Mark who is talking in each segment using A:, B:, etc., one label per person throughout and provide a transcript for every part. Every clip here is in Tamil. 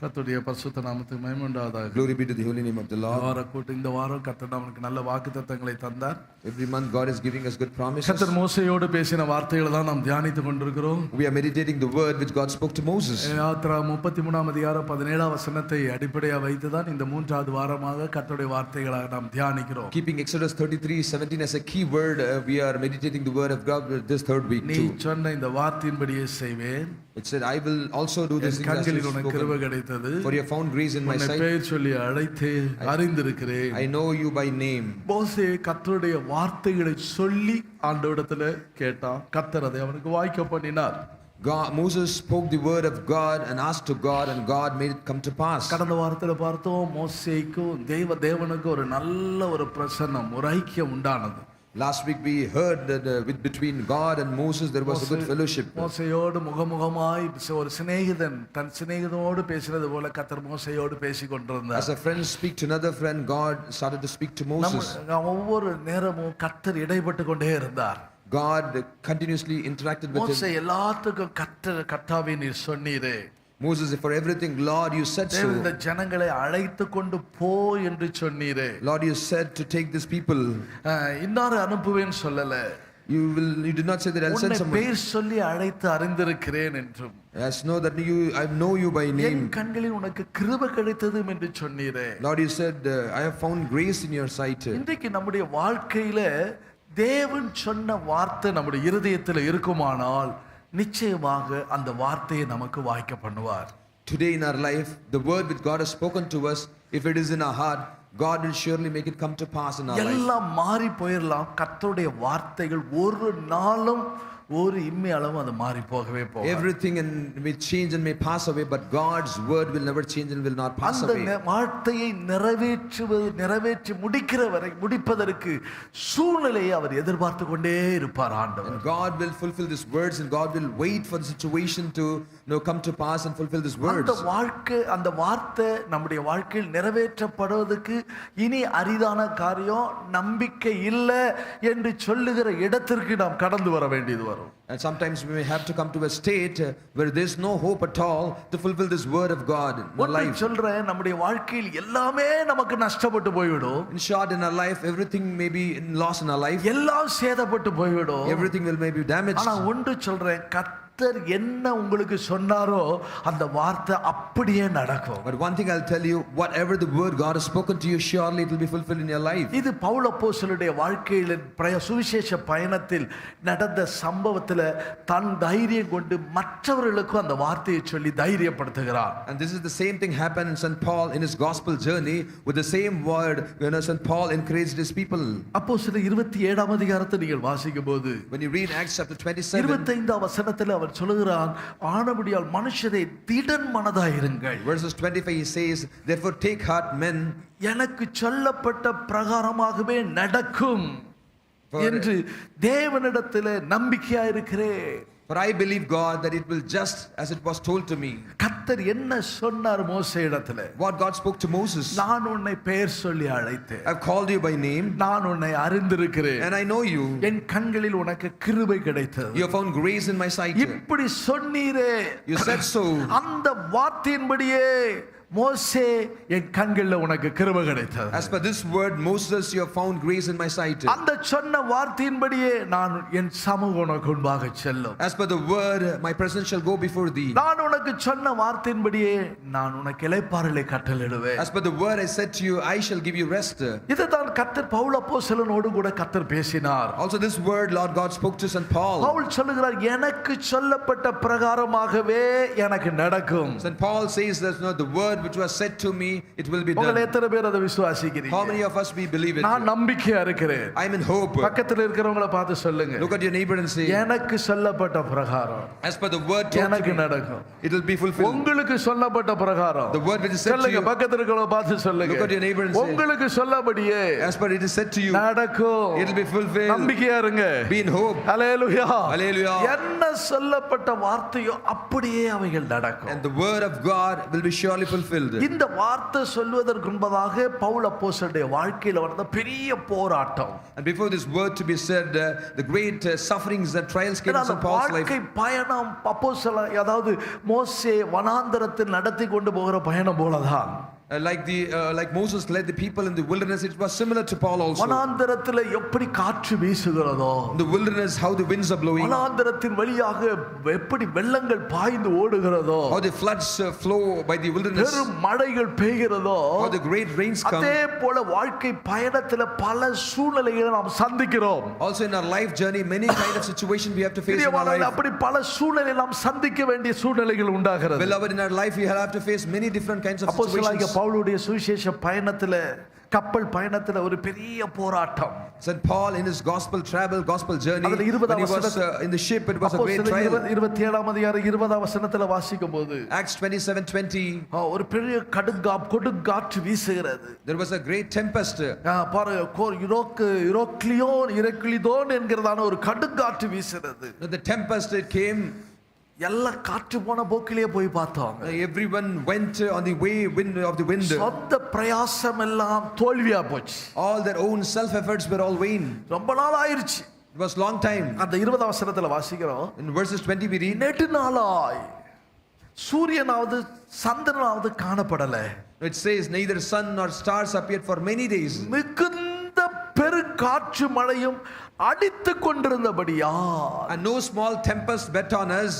A: கர்த்தருடைய பரிசுத்த நாமத்துக்கு மகிமை உண்டாவதாக.
B: Glory be to the holy name of the Lord.
A: இந்த வாரம் கர்த்தர் நமக்கு நல்ல வாக்குத்தத்தங்களை தந்தார்.
B: Every month God is giving us good promises.
A: கர்த்தர் மோசேயோடு பேசின வார்த்தைகளை தான் நாம் தியானித்துக் கொண்டிருக்கிறோம்.
B: We are meditating the word which God spoke to Moses.
A: Yatra 33ஆம் அதிகாரம் 17ஆம் வசனத்தை அடிப்படையாக வைத்து தான் இந்த மூன்றாவது வாரமாக கர்த்தருடைய வார்த்தைகளை நாம் தியானிக்கிறோம்.
B: Keeping Exodus 33:17 as a key word, we are meditating the word of God this third week
A: நீ
B: too.
A: சொன்ன இந்த வார்த்தையின்படியே செய்வேன்.
B: It said, I will also do this thing as you spoken. For you have found grace in my sight.
A: பெயர் சொல்லி அழைத்து அறிந்திருக்கிறேன்.
B: I know you by name.
A: மோசே கர்த்தருடைய வார்த்தைகளை சொல்லி ஆண்டவரிடத்தில் கேட்டான். கர்த்தர் அதை அவனுக்கு வாய்க்க பண்ணினார்.
B: Moses spoke the word of God and asked to God, and God made it come to pass.
A: கடந்த வாரத்தில் பார்த்தோம், மோசேக்கும் தேவனுக்கு ஒரு நல்ல ஒரு பிரசன்னம், ஒரு ஐக்கியம் உண்டானது.
B: Last week we heard that between God and Moses there was a good fellowship.
A: மோசேயோடு முகமுகமாய் ஒரு சிநேகிதன் தன் சிநேகிதனோடு பேசினது போல கர்த்தர் மோசேயோடு பேசிக் கொண்டிருந்தார்.
B: As a friend speak to another friend, God started to speak to Moses.
A: ஒவ்வொரு நேரமும் கர்த்தர் இடைப்பட்டு கொண்டே இருந்தார்.
B: God continuously interacted with him.
A: மோசே எல்லாத்துக்கும் கர்த்தாவே நீர் சொன்னீரே.
B: Moses, for everything, Lord, you said so.
A: இந்த ஜனங்களை அழைத்து கொண்டு போ என்று சொன்னீரே.
B: Lord, you said to take these people.
A: இன்னாரை அனுப்புவேன்னு சொல்லல.
B: You did not say that I'll send someone.
A: பேர் சொல்லி அழைத்து அறிந்திருக்கிறேன் என்றும்.
B: Yes, know that I know you by name.
A: என் கண்களில் உனக்கு கிருபை கிடைத்தது என்று சொன்னீரே.
B: Lord, you said I have found grace in your sight.
A: இன்றைக்கு நம்முடைய வாழ்க்கையில தேவன் சொன்ன வார்த்தை நம்முடைய இருதயத்தில் இருக்குமானால் நிச்சயமாக அந்த வார்த்தையை நமக்கு வாய்க்க பண்ணுவார்.
B: Today in our life, the word which God has spoken to us, if it is in our heart, God will surely make it come to pass in our life.
A: எல்லாம் மாறி போயிரலாம், கர்த்தருடைய வார்த்தைகள் ஒரு நாளும் ஒரு இம்மி அளவும் அது மாறி போகவே போகாது.
B: Everything may change and may pass away, but God's word will never change and will not pass away.
A: அந்த வார்த்தையை நிறைவேற்றி முடிப்பதற்கு சூழ்நிலையை அவர் எதிர்பார்த்து கொண்டே இருப்பார் ஆண்டவர்.
B: God will fulfill these words, and God will wait for the situation to come to pass and fulfill these words.
A: அந்த வார்த்தை நம்முடைய வாழ்க்கையில் நிறைவேற்றப்படுவதற்கு இனி அரிதான காரியம், நம்பிக்கை இல்லை என்று சொல்லுகிற இடத்திற்கு நாம் கடந்து வர வேண்டியது வரும்.
B: And sometimes we may have to come to a state where there is no hope at all to fulfill this word of God in our life.
A: சொல்றேன், நம்முடைய வாழ்க்கையில் எல்லாமே நமக்கு நஷ்டப்பட்டு போய்விடும்.
B: In short, in our life, everything may be lost in our life.
A: எல்லாம் சேதப்பட்டு போய்விடும்.
B: Everything will may be damaged.
A: ஆனா ஒன்று சொல்றேன், கர்த்தர் என்ன உங்களுக்கு சொன்னாரோ அந்த வார்த்தை அப்படியே நடக்கும்.
B: But one thing I'll tell you, whatever the word God has spoken to you, surely it will be fulfilled in your life.
A: இது பவுல் அப்போஸ்தலனுடைய வாழ்க்கையில் சுவிசேஷ பயணத்தில் நடந்த சம்பவத்தில் தன் தைரியம் கொண்டு மற்றவர்களுக்கு அந்த வார்த்தையை சொல்லி தைரியப்படுத்துகிறார்.
B: And this is the same thing happened in St. Paul in his gospel journey. With the same word, St. Paul encouraged his people.
A: அப்போஸ்தலர் 27ஆம் அதிகாரத்தை நீங்கள் வாசிக்கும்போது,
B: when you read Acts chapter 27,
A: 25ஆம் வசனத்தில் அவர் சொல்லுகிறார், ஆனபடியால் மனுஷரே திடன் மனதாயிருங்கள்.
B: verses 25 he says, therefore take heart men,
A: எனக்கு சொல்லப்பட்ட பிரகாரமாகவே நடக்கும் என்று தேவனிடத்தில் நம்பிக்கையா இருக்கிறேன்.
B: for I believe God that it will just as it was told to me.
A: கர்த்தர் என்ன சொன்னார் மோசேயிடத்தில்?
B: What God spoke to Moses,
A: நான் உன்னை பெயர் சொல்லி அழைத்தேன்.
B: I've called you by name,
A: நான் உன்னை அறிந்திருக்கிறேன்.
B: and I know you.
A: என் கண்களில் உனக்கு கிருபை கிடைத்தது.
B: You have found grace in my sight.
A: இப்படி சொன்னீரே.
B: You said so.
A: அந்த வார்த்தையின்படியே மோசே, என் கண்களில் உனக்கு கிருபை கிடைத்தது.
B: as per this word Moses, you have found grace in my sight.
A: அந்த சொன்ன வார்த்தையின்படியே நான் என் சமூகம் உனக்கு முன்பாக செல்லும்.
B: as per the word my presence shall go before thee.
A: நான் உனக்கு சொன்ன வார்த்தையின்படியே நான் உனக்கு இளைப்பாறலை கட்டளையிடுவேன்.
B: as per the word I said to you, I shall give you rest.
A: இதுதான் கர்த்தர் பவுல் அப்போஸ்தலனோடு கூட கர்த்தர் பேசினார்.
B: also this word Lord God spoke to St. Paul.
A: Pavul சொல்லுகிறார், எனக்கு சொல்லப்பட்ட பிரகாரமாகவே எனக்கு நடக்கும்.
B: St. Paul says that the word which was said to me, it will be done.
A: உங்களை எத்தனை பேர் அதை விசுவாசிக்கிறீங்க?
B: how many of us we believe it?
A: நான் நம்பிக்கையா இருக்கிறேன்.
B: I am in hope.
A: பக்கத்துல இருக்கிறவங்கள பார்த்து சொல்லுங்க,
B: look at your neighbor and say,
A: எனக்கு சொல்லப்பட்ட பிரகாரம்
B: as per the word told
A: எனக்கு
B: to me,
A: நடக்கும்.
B: it will be fulfilled.
A: உங்களுக்கு சொல்லப்பட்ட பிரகாரம்,
B: the word which is said to
A: சொல்லுங்க,
B: you,
A: பக்கத்துல இருக்கிறவங்கள பார்த்து சொல்லுங்க,
B: look at your neighbor and say,
A: உங்களுக்கு சொல்லபடியே
B: as per it is said to you,
A: நடக்கும்.
B: it will be fulfilled.
A: நம்பிக்கையா இருங்க.
B: be in hope.
A: Hallelujah.
B: hallelujah.
A: என்ன சொல்லப்பட்ட வார்த்தையோ அப்படியே அவைகள் நடக்கும்.
B: and the word of God will be surely fulfilled fulfilled.
A: இந்த வார்த்தை சொல்வதற்கு முன்பதாக பவுல் அப்போஸ்தலனுடைய வாழ்க்கையில வந்த பெரிய போராட்டம்.
B: And before this word to be said, the great sufferings and trials came
A: அந்த
B: in Paul's life.
A: வாழ்க்கை பயணம் அப்போஸ்தல அதாவது மோசே வனாந்தரத்தில் நடத்தி கொண்டு போகிற பயணம் போலதான்.
B: Like Moses led the people in the wilderness, it was similar to Paul also.
A: வனாந்தரத்தில் எப்படி காற்று வீசுகிறதோ,
B: In the wilderness, how the winds are blowing,
A: வனாந்தரத்தின் வழியாக எப்படி வெள்ளங்கள் பாய்ந்து ஓடுகிறதோ,
B: how the floods flow by the wilderness,
A: பெரும் மழைகள் பெய்கிறதோ,
B: how the great rains come.
A: அதே போல வாழ்க்கை பயணத்தில் பல சூழ்நிலைகளை நாம் சந்திக்கிறோம்.
B: Also in our life journey, many kind of situations we have to face in our life.
A: அப்படி பல சூழ்நிலைகளை நாம் சந்திக்க வேண்டிய சூழ்நிலைகள் உண்டாகிறது.
B: Beloved, in our life we have to face many different kinds of
A: அப்போஸ்தலனாகிய
B: situations.
A: பவுலுடைய சுவிசேஷ பயணத்துல கப்பல் பயணத்துல ஒரு பெரிய போராட்டம்.
B: Said Paul in his gospel travel, gospel journey,
A: அதுல
B: when he was in the ship, it was a great trial.
A: 27ஆம் அதிகாரம் 20ஆம் வசனத்துல வாசிக்கும்போது
B: Acts 27:20,
A: ஒரு பெரிய கொடுங்காற்று வீசுகிறது.
B: there was a great tempest.
A: பாருங்க, யுரோக்லிதோன் என்கிறதான ஒரு கொடுங்காற்று வீசுகிறது.
B: The tempest, it came.
A: எல்லாம் காற்று போன போக்கிலே போய் பார்த்தாங்க.
B: Everyone went on the wind of the wind.
A: சொந்த பிரயாசம் எல்லாம் தோல்வியா போச்சு.
B: All their own self efforts were all vain.
A: ரொம்ப நாள் ஆயிருச்சு.
B: It was long time.
A: அந்த 20ஆம் வசனத்துல வாசிக்கிறோம்.
B: In verses 20 we read,
A: நெடுநாளாய் சூரியனாவது சந்திரனாவது காணப்படல.
B: it says neither sun nor stars appeared for many days.
A: மிகுந்த பெருங்காற்று மழையும் அடித்து கொண்டிருந்தபடியா,
B: And no small tempest bet on us.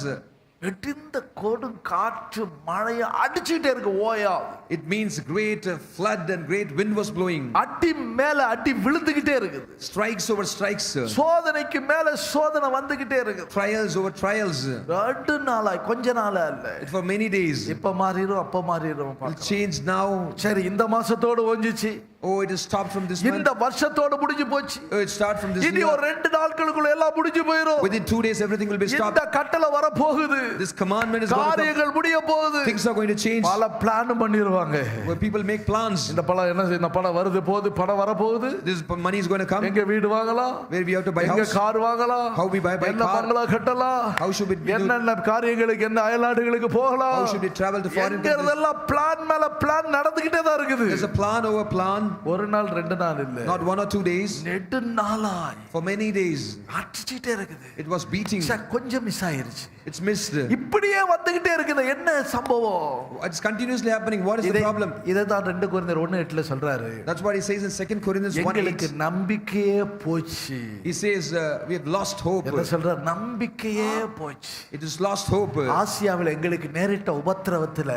A: நெடிந்த கொடும் காற்று மழையை அடிச்சிட்டே இருக்கு ஓயா.
B: It means great flood and great wind was blowing.
A: அடி மேல அடி விழுந்துகிட்டே இருக்குது.
B: Strikes over strikes.
A: சோதனைக்கு மேல சோதனை வந்துகிட்டே இருக்கு.
B: Trials over trials.
A: ரெண்டு நாளா கொஞ்ச நாளா இல்ல.
B: For many days.
A: இப்ப மாறிரும் அப்ப மாறிரும்.
B: It changed now.
A: சரி, இந்த மாசத்தோடு ஒஞ்சிச்சு.
B: Oh, it is stopped from this month.
A: இந்த வருஷத்தோடு முடிஞ்சு போச்சு.
B: Oh, it started from this
A: இனி
B: year.
A: ஒரு 2 நாட்களுக்குள்ள எல்லாம் முடிஞ்சு போயிரும்.
B: Within 2 days everything will be stopped.
A: இந்த கட்டளை வர போகுது.
B: This commandment is going to come.
A: காரியங்கள் முடிய போகுது.
B: Things are going to change.
A: பல பிளான் பண்ணிடுவாங்க.
B: Where people make plans.
A: இந்த பணம் என்ன இந்த பணம் வருது போகுது, பணம் வர போகுது.
B: This money is going to come.
A: எங்க வீடு வாங்கலாம்,
B: Where we have to buy
A: எங்க
B: house.
A: கார் வாங்கலாம்,
B: How we buy
A: என்ன
B: car.
A: பங்களா கட்டலாம்,
B: How should we do?
A: என்னென்ன காரியங்களுக்கு என்ன அயல்நாடுகளுக்கு போகலாம்,
B: How should we travel to foreign countries?
A: எங்கறதெல்லாம் பிளான் மேல பிளான் நடந்துகிட்டே தான் இருக்குது.
B: There's a plan over plan.
A: ஒரு நாள் 2 நாள் இல்ல.
B: Not 1 or 2 days.
A: நெடு நாளாய்
B: For many days.
A: அடிச்சிட்டே இருக்குது.
B: It was beating.
A: கொஞ்சம் மிஸ் ஆயிருச்சு.
B: It's missed.
A: இப்படியே வந்துகிட்டே இருக்குது. என்ன சம்பவம்?
B: It's continuously happening. What is the problem?
A: இத தான் 2 கொரிந்தியர் 1:8ல சொல்றாரு.
B: That's what he says in 2 Corinthians 1:8.
A: எங்களுக்கு நம்பிக்கையே போச்சு.
B: He says we have lost hope.
A: என்ன சொல்றார்? நம்பிக்கையே போச்சு.
B: It is lost hope.
A: ஆசியாவில் எங்களுக்கு நேரிட்ட உபத்திரவத்துல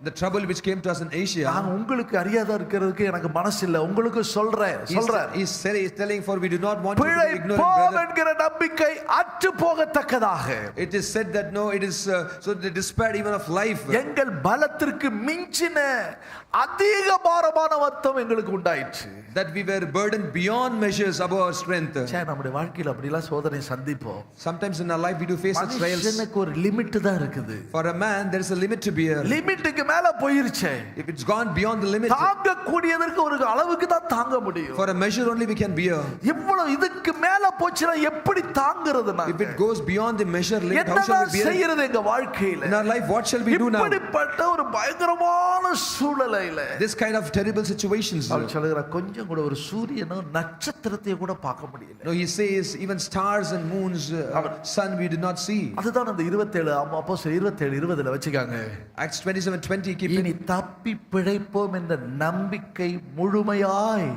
B: The trouble which came to us in Asia.
A: நான் உங்களுக்கு அறியாத இருக்கிறதுக்கு எனக்கு மனசு இல்ல. உங்களுக்கு சொல்றேன்.
B: He's telling, for we do not want you to be ignorant, brother.
A: என்கிற நம்பிக்கை அற்று போகத்தக்கதாக.
B: It is said that no, it is so the despair even of life.
A: எங்கள் பலத்திற்கு மிஞ்சின அதிக பாரமான வருத்தம் எங்களுக்கு உண்டாயிற்று.
B: That we were burdened beyond measures above our strength.
A: நம்முடைய வாழ்க்கையில அப்படிலாம் சோதனை சந்திப்போம்.
B: Sometimes in our life we do face such trials.
A: மனுஷனுக்கு ஒரு லிமிட் தான் இருக்குது.
B: For a man there is a limit to bear.
A: லிமிட்டுக்கு மேல போயிருச்சே.
B: If it's gone beyond the limit.
A: தாங்க கூடியதற்கு ஒரு அளவுக்கு தான் தாங்க முடியும்.
B: For a measure only we can bear.
A: இவ்வளவு இதுக்கு மேல போச்சுனா எப்படி தாங்கிறது நாங்க?
B: If it goes beyond the measure limit, how shall we bear?
A: என்ன செய்யறது எங்க வாழ்க்கையில?
B: In our life what shall we do now?
A: இப்படிப்பட்ட ஒரு பயங்கரமான சூழலையில
B: this kind of terrible situations.
A: அவர் சொல்றார், கொஞ்சம் கூட ஒரு சூரியனோ நட்சத்திரத்தை கூட பார்க்க முடியல.
B: No, he says even stars and moons, sun we did not see.
A: அதுதான் அந்த 27 அப்போஸ்தலர் 27:20ல வச்சுக்காங்க.
B: Acts 27:20 keep
A: இனி தப்பி பிழைப்போம் என்ற நம்பிக்கை முழுமையாய்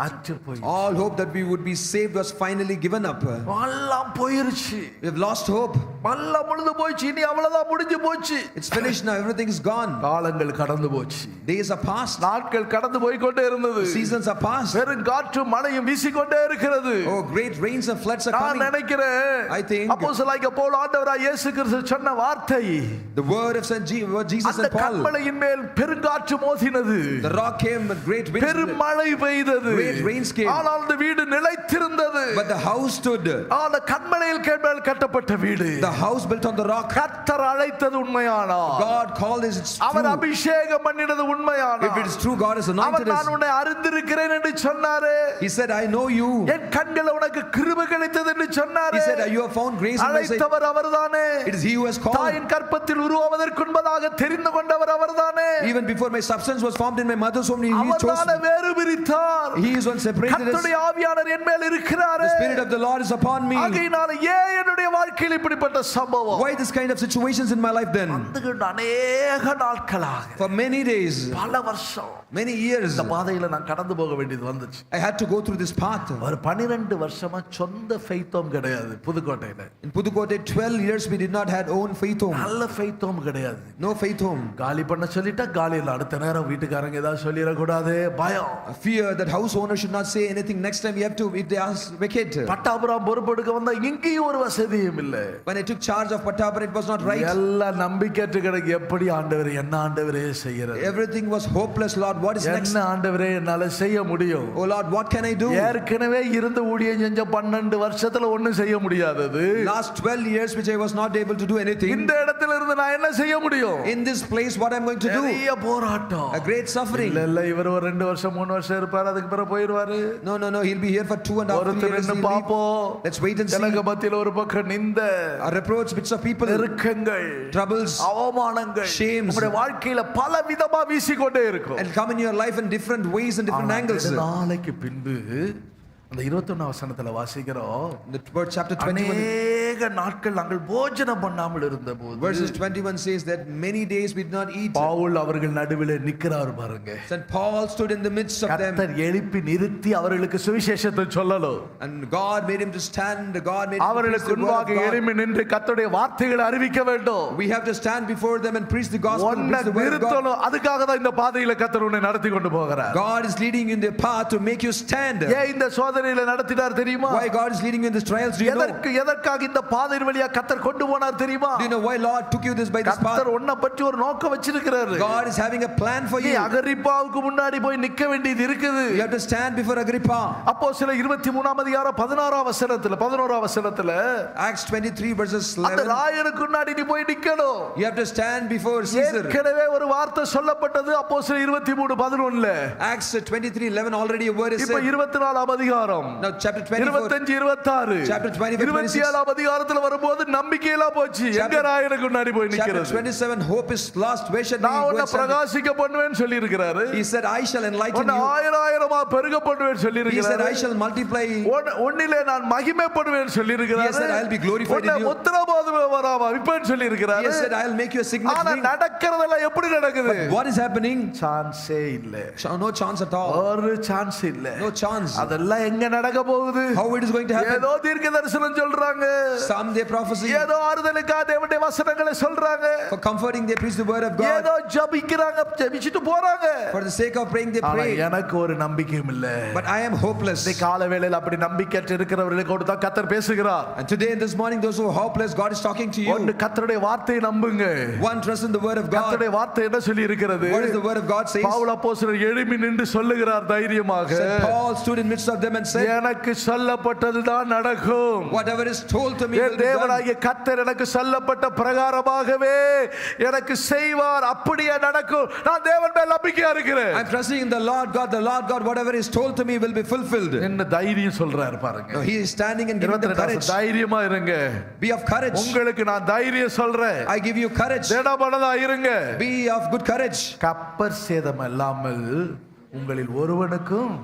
A: அற்று போய்.
B: All hope that we would be saved was finally given up.
A: எல்லாம் போயிருச்சு.
B: We have lost hope.
A: எல்லாம் முழுது போச்சு. இனி அவ்வளவுதான் முடிஞ்சு போச்சு.
B: It's finished now, everything is gone.
A: காலங்கள் கடந்து போச்சு.
B: Days are past.
A: நாட்கள் கடந்து போய் கொண்டே இருந்தது.
B: Seasons are past.
A: பெரும் காற்றும் மழையும் வீசிக்கொண்டே இருக்கிறது.
B: Oh, great rains and floods are
A: நான்
B: coming.
A: நினைக்கிறேன்
B: I think
A: அப்போஸ்தலனாகிய பவுல் ஆண்டவராய் இயேசு கிறிஸ்து சொன்ன வார்த்தை,
B: the word of Jesus
A: அந்த
B: and Paul,
A: கன்மலையின் மேல் பெருங்காற்று மோதினது.
B: the rock came with great winds,
A: பெரும் மழை பெய்தது.
B: great rains came.
A: ஆனால் அந்த வீடு நிலைத்திருந்தது.
B: But the house stood.
A: அந்த கன்மலையில் மேல் கட்டப்பட்ட வீடு.
B: The house built on the rock.
A: கர்த்தர் அழைத்தது உண்மையானா,
B: God called this
A: our
B: true.
A: அபிஷேகம் பண்ணினது உண்மையானா,
B: If it is true, God has
A: our
B: anointed
A: நான்
B: us.
A: உன்னை அறிந்திருக்கிறேன் என்று சொன்னாரே.
B: He said, I know you.
A: என் கண்கள் உனக்கு கிருபை கிடைத்தது என்று சொன்னாரே.
B: He said, you have found grace in my sight.
A: அழைத்தவர் அவர்தானே.
B: It is he who has called.
A: தாயின் கற்பத்தில் உருவாவதற்கு முன்பதாக தெரிந்து கொண்டவர் அவர்தானே.
B: Even before my substance was formed in my mother's womb, he chose.
A: அவர்தானே வேறு பிரித்தார்.
B: He is one separated us.
A: கர்த்தருடைய ஆவியானவர் என் மேல் இருக்கிறாரே.
B: The spirit of the Lord is upon me.
A: ஆகையினால ஏன் என்னுடைய வாழ்க்கையில் இப்படிப்பட்ட சம்பவம்?
B: Why this kind of situations in my life then?
A: அநேக நாட்களாக,
B: For many days,
A: பல வருஷம்,
B: many years,
A: இந்த பாதையில நான் கடந்து போக வேண்டியது வந்துச்சு.
B: I had to go through this path.
A: ஒரு 12 வருஷமா சொந்த ஃபெய்த்தோம் கிடையாது புதுக்கோட்டையில.
B: In Pudukkottai, 12 years we did not had own faith home.
A: நல்ல ஃபெய்த்தோம் கிடையாது.
B: No faith home.
A: காலி பண்ண சொல்லிட்டா காலி இல்ல. அடுத்த நேரம் வீட்டுக்காரங்க ஏதாவது சொல்லிட கூடாது, பயம்.
B: A fear that house owner should not say anything. Next time you have to, if they ask, vacate.
A: Pattapuram பொறுப்பெடுக்க வந்தா இங்கேயும் ஒரு வசதியும் இல்ல.
B: When I took charge of Patapur, it was not right.
A: எல்லாம் நம்பிக்கையற்ற கிடக்கு. எப்படி ஆண்டவரே, என்ன ஆண்டவரே செய்யறது?
B: Everything was hopeless. Lord, what is next?
A: என்ன ஆண்டவரே என்னால செய்ய முடியும்?
B: Oh Lord, what can I do?
A: ஏற்கனவே இருந்து ஊழியம் செஞ்ச 12 வருஷத்துல ஒண்ணும் செய்ய முடியாதது.
B: Last 12 years which I was not able to do anything.
A: இந்த இடத்துல இருந்து நான் என்ன செய்ய முடியும்?
B: In this place, what I'm going to do?
A: பெரிய போராட்டம்.
B: A great suffering.
A: இல்ல இவர் ஒரு 2 வருஷம் 3 வருஷம் இருப்பார், அதுக்கு பிறகு போயிடுவாரு.
B: No, he'll be here for 2.5 years.
A: ஒருத்தர் பாப்போம்.
B: Let's wait and see.
A: எனக்கு மத்தியில ஒரு பக்கம் நிந்த,
B: A reproach bits of people,
A: நெருக்கங்கள்,
B: troubles,
A: அவமானங்கள்,
B: shames,
A: உங்களுடைய வாழ்க்கையில பல விதமா வீசிக்கொண்டே இருக்கும்.
B: and come in your life in different ways and different angles.
A: நாளைக்கு பின்பு அந்த 21 வசனத்துல வாசிக்கிறோம்.
B: The word chapter 21.
A: அநேக நாட்கள் நாங்கள் போஜனம் பண்ணாமல் இருந்தபோது,
B: Verses 21 says that many days we did not eat.
A: Pavul அவர்கள் நடுவிலே நிற்கிறார் பாருங்க.
B: And Paul stood in the midst of them.
A: கர்த்தர் எழுப்பி நிறுத்தி அவர்களுக்கு சுவிசேஷத்தை சொல்லணும்.
B: And God made him to stand. God made him to preach
A: அவர்களுக்கு
B: the word of
A: முன்பாக
B: God.
A: எழும்பி நின்று கர்த்தருடைய வார்த்தைகளை அறிவிக்க வேண்டும்.
B: We have to stand before them and preach the gospel and
A: ஒன்ன
B: preach the word of God.
A: நிறுத்தணும். அதுக்காக தான் இந்த பாதையில கர்த்தர் உன்னை நடத்தி கொண்டு போகிறார்.
B: God is leading you in the path to make you stand.
A: ஏன் இந்த சோதனையில நடத்தினார் தெரியுமா?
B: Why God is leading you in these trials, do you know?
A: எதற்காக இந்த பாதையின் வழியா கர்த்தர் கொண்டு போனார் தெரியுமா?
B: Do you know why Lord took you this by this path?
A: கர்த்தர் உன்னை பற்றி ஒரு நோக்கம் வச்சிருக்கிறாரு.
B: God is having a plan for you.
A: அகிரிப்பாவுக்கு முன்னாடி போய் நிக்க வேண்டியது இருக்குது.
B: You have to stand before Agrippa.
A: அப்போஸ்தலர் 23ஆம் அதிகாரம் 11ஆம் வசனத்துல
B: Acts 23 verses
A: அந்த
B: 11.
A: ராயனுக்கு முன்னாடி நீ போய் நிக்கணும்.
B: You have to stand before Caesar.
A: ஏற்கனவே ஒரு வார்த்தை சொல்லப்பட்டது அப்போஸ்தலர் 23:11.
B: Acts 23:11 already a word is
A: இப்ப
B: said.
A: 24ஆம் அதிகாரம்,
B: Now chapter 24.
A: 25 26,
B: Chapter 25, 26.
A: 27ஆம் அதிகாரத்துல வரும்போது நம்பிக்கையெல்லாம் போச்சு. எங்க ராயனுக்கு முன்னாடி போய்
B: Chapter
A: நிக்கிறது?
B: 27, hope is lost. Where should we
A: நான்
B: go
A: உன்னை
B: and stand?
A: பிரகாசிக்க பண்ணுவேன்னு சொல்லி இருக்கிறாரு.
B: He said, I shall enlighten
A: உன்னை
B: you.
A: ஆயிரமா பெருக பண்ணுவேன்னு சொல்லி
B: He said,
A: இருக்கிறாரு.
B: I shall multiply.
A: உன்னிலே நான் மகிமைப்படுவேன்னு சொல்லி இருக்கிறாரு.
B: He said, I'll be glorified in you.
A: உத்தரவாதமே வராம விப்பேன்னு சொல்லி இருக்கிறாரு.
B: He said, I'll make you a signet
A: ஆனா
B: ring.
A: நடக்கிறதெல்லாம் எப்படி நடக்குது?
B: But what is happening?
A: சான்ஸே இல்ல.
B: No chance at all.
A: ஒரு சான்ஸ் இல்ல.
B: No chance.
A: அதெல்லாம் எங்க நடக்க போகுது?
B: How it is going to happen?
A: ஏதோ தீர்க்க தரிசனம் சொல்றாங்க.
B: Some they prophesy.
A: ஏதோ ஆறுதலுக்காக தேவனுடைய வசனங்களை சொல்றாங்க.
B: For comforting they preach the word of God.
A: ஏதோ ஜெபிக்கிறாங்க, ஜெபிச்சிட்டு போறாங்க.
B: For the sake of praying they
A: ஆனா
B: pray.
A: எனக்கு ஒரு நம்பிக்கையும் இல்ல.
B: But I am hopeless.
A: இந்த கால வேளையில அப்படி நம்பிக்கையற்ற இருக்கிறவர்களுக்கு தான் கர்த்தர் பேசுகிறார்.
B: And today in this morning those who are hopeless, God is talking to you.
A: ஒன்னு கர்த்தருடைய வார்த்தையை நம்புங்க.
B: One, trust in the word of God.
A: கர்த்தருடைய வார்த்தை என்ன சொல்லி இருக்கிறது?
B: What is the word of God says?
A: Pavul அப்போஸ்தலர் எழும்பி நின்று சொல்லுகிறார் தைரியமாக.
B: Said Paul stood in midst of them and said,
A: எனக்கு சொல்லப்பட்டதுதான் நடக்கும்.
B: whatever is told to me will be done.
A: தேவனாகிய கர்த்தர் எனக்கு சொல்லப்பட்ட பிரகாரமாகவே எனக்கு செய்வார். அப்படியே நடக்கும். நான் தேவன் மேல் நம்பிக்கையா இருக்கிறேன்.
B: I'm trusting in the Lord God. The Lord God, whatever is told to me will be fulfilled.
A: என்ன தைரியம் சொல்றாரு பாருங்க.
B: No, he is standing and giving them courage.
A: தைரியமா இருங்க.
B: Be of courage.
A: உங்களுக்கு நான் தைரியம் சொல்றேன்.
B: I give you courage.
A: திடமனதா இருங்க.
B: Be of good courage.
A: கப்பர் சேதம் இல்லாமல் உங்களில் ஒருவனுக்கும்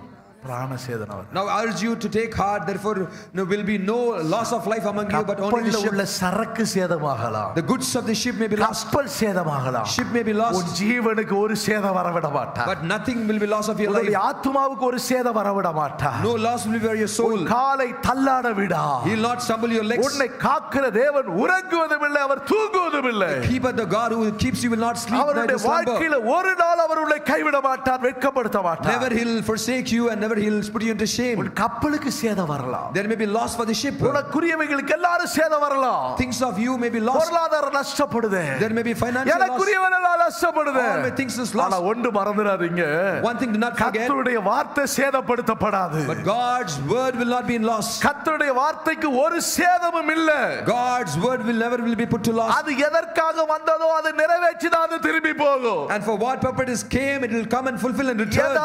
A: பிராண சேதனம்.
B: Now I urge you to take heart, therefore there will be no loss of life among you, but only the ship.
A: உள்ள சரக்கு சேதமாகலாம்.
B: The goods of the ship may be lost.
A: கப்பல் சேதமாகலாம்.
B: Ship may be lost.
A: உன் ஜீவனுக்கு ஒரு சேதம் வரவிட மாட்டார்.
B: But nothing will be loss of your life.
A: உன்னுடைய ஆத்துமாவுக்கு ஒரு சேதம் வரவிட மாட்டார்.
B: No loss will be for your soul.
A: காலை தள்ளாட விடா.
B: He will not stumble your legs.
A: உன்னை காக்கிற தேவன் உறங்குவதும் இல்லை, அவர் தூங்குவதும் இல்லை.
B: Keeper the God who keeps you will not sleep nor
A: அவருடைய
B: slumber.
A: வாழ்க்கையில ஒரு நாள் அவர் உன்னை கைவிட மாட்டார், வெட்கப்படுத்த மாட்டார்.
B: Never he will forsake you and never whenever he'll put you into shame.
A: உன் கப்பலுக்கு சேதம் வரலாம்,
B: There may be loss for the ship.
A: உனக்குரியவைகளுக்கு எல்லாரும் சேதம் வரலாம்,
B: Things of you may be lost.
A: பொருளாதாரம் நஷ்டப்படுது,
B: There may be financial loss.
A: எனக்குரியவனெல்லாம் நஷ்டப்படுது.
B: All my things is
A: ஆனா
B: lost.
A: ஒன்று மறந்துடாதீங்க,
B: One thing do not forget.
A: கர்த்தருடைய வார்த்தை சேதப்படுத்தப்படாது.
B: But God's word will not be in loss.
A: கர்த்தருடைய வார்த்தைக்கு ஒரு சேதமும் இல்ல.
B: God's word will never be put to loss.
A: அது எதற்காக வந்ததோ அது நிறைவேற்றிதான் அது திரும்பி போகும்.
B: And for what purpose came, it will come and fulfill and return.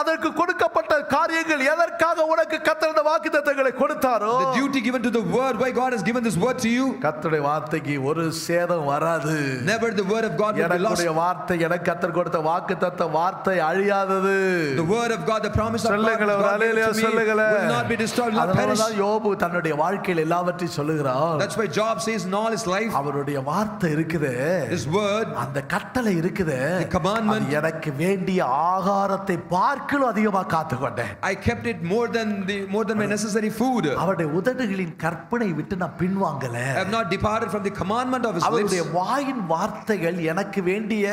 A: அதற்கு கொடுக்கப்பட்ட காரியங்கள் எதற்காக உனக்கு கர்த்தர் இந்த வாக்குத்தத்தங்களை கொடுத்தாரோ,
B: The duty given to the word, why God has given this word to you.
A: கர்த்தருடைய வார்த்தைக்கு ஒரு சேதம் வராது.
B: Never the word of God will be lost.
A: எனக்குடைய வார்த்தை, எனக்கு கர்த்தர் கொடுத்த வாக்குத்தத்த வார்த்தை அழியாதது.
B: The word of God, the promise of God,
A: சொல்லுங்களே,
B: God gave
A: hallelujah
B: to me,
A: சொல்லுங்களே.
B: will not be destroyed, will not perish.
A: அதனாலதான் யோபு தன்னுடைய வாழ்க்கையில் எல்லாவற்றையும் சொல்லுகிறார்.
B: That's why Job says in all his life,
A: அவருடைய வார்த்தை இருக்குது,
B: his word,
A: அந்த கட்டளை இருக்குது,
B: the commandment,
A: அது எனக்கு வேண்டிய ஆகாரத்தை பார்க்கலும் அதிகமாக காத்துக்கொண்டேன்.
B: I kept it more than my necessary food.
A: அவருடைய உதடுகளின் கற்பனை விட்டு நான் பின்வாங்கல.
B: I have not departed from the commandment of his lips.
A: அவருடைய வாயின் வார்த்தைகள் எனக்கு வேண்டிய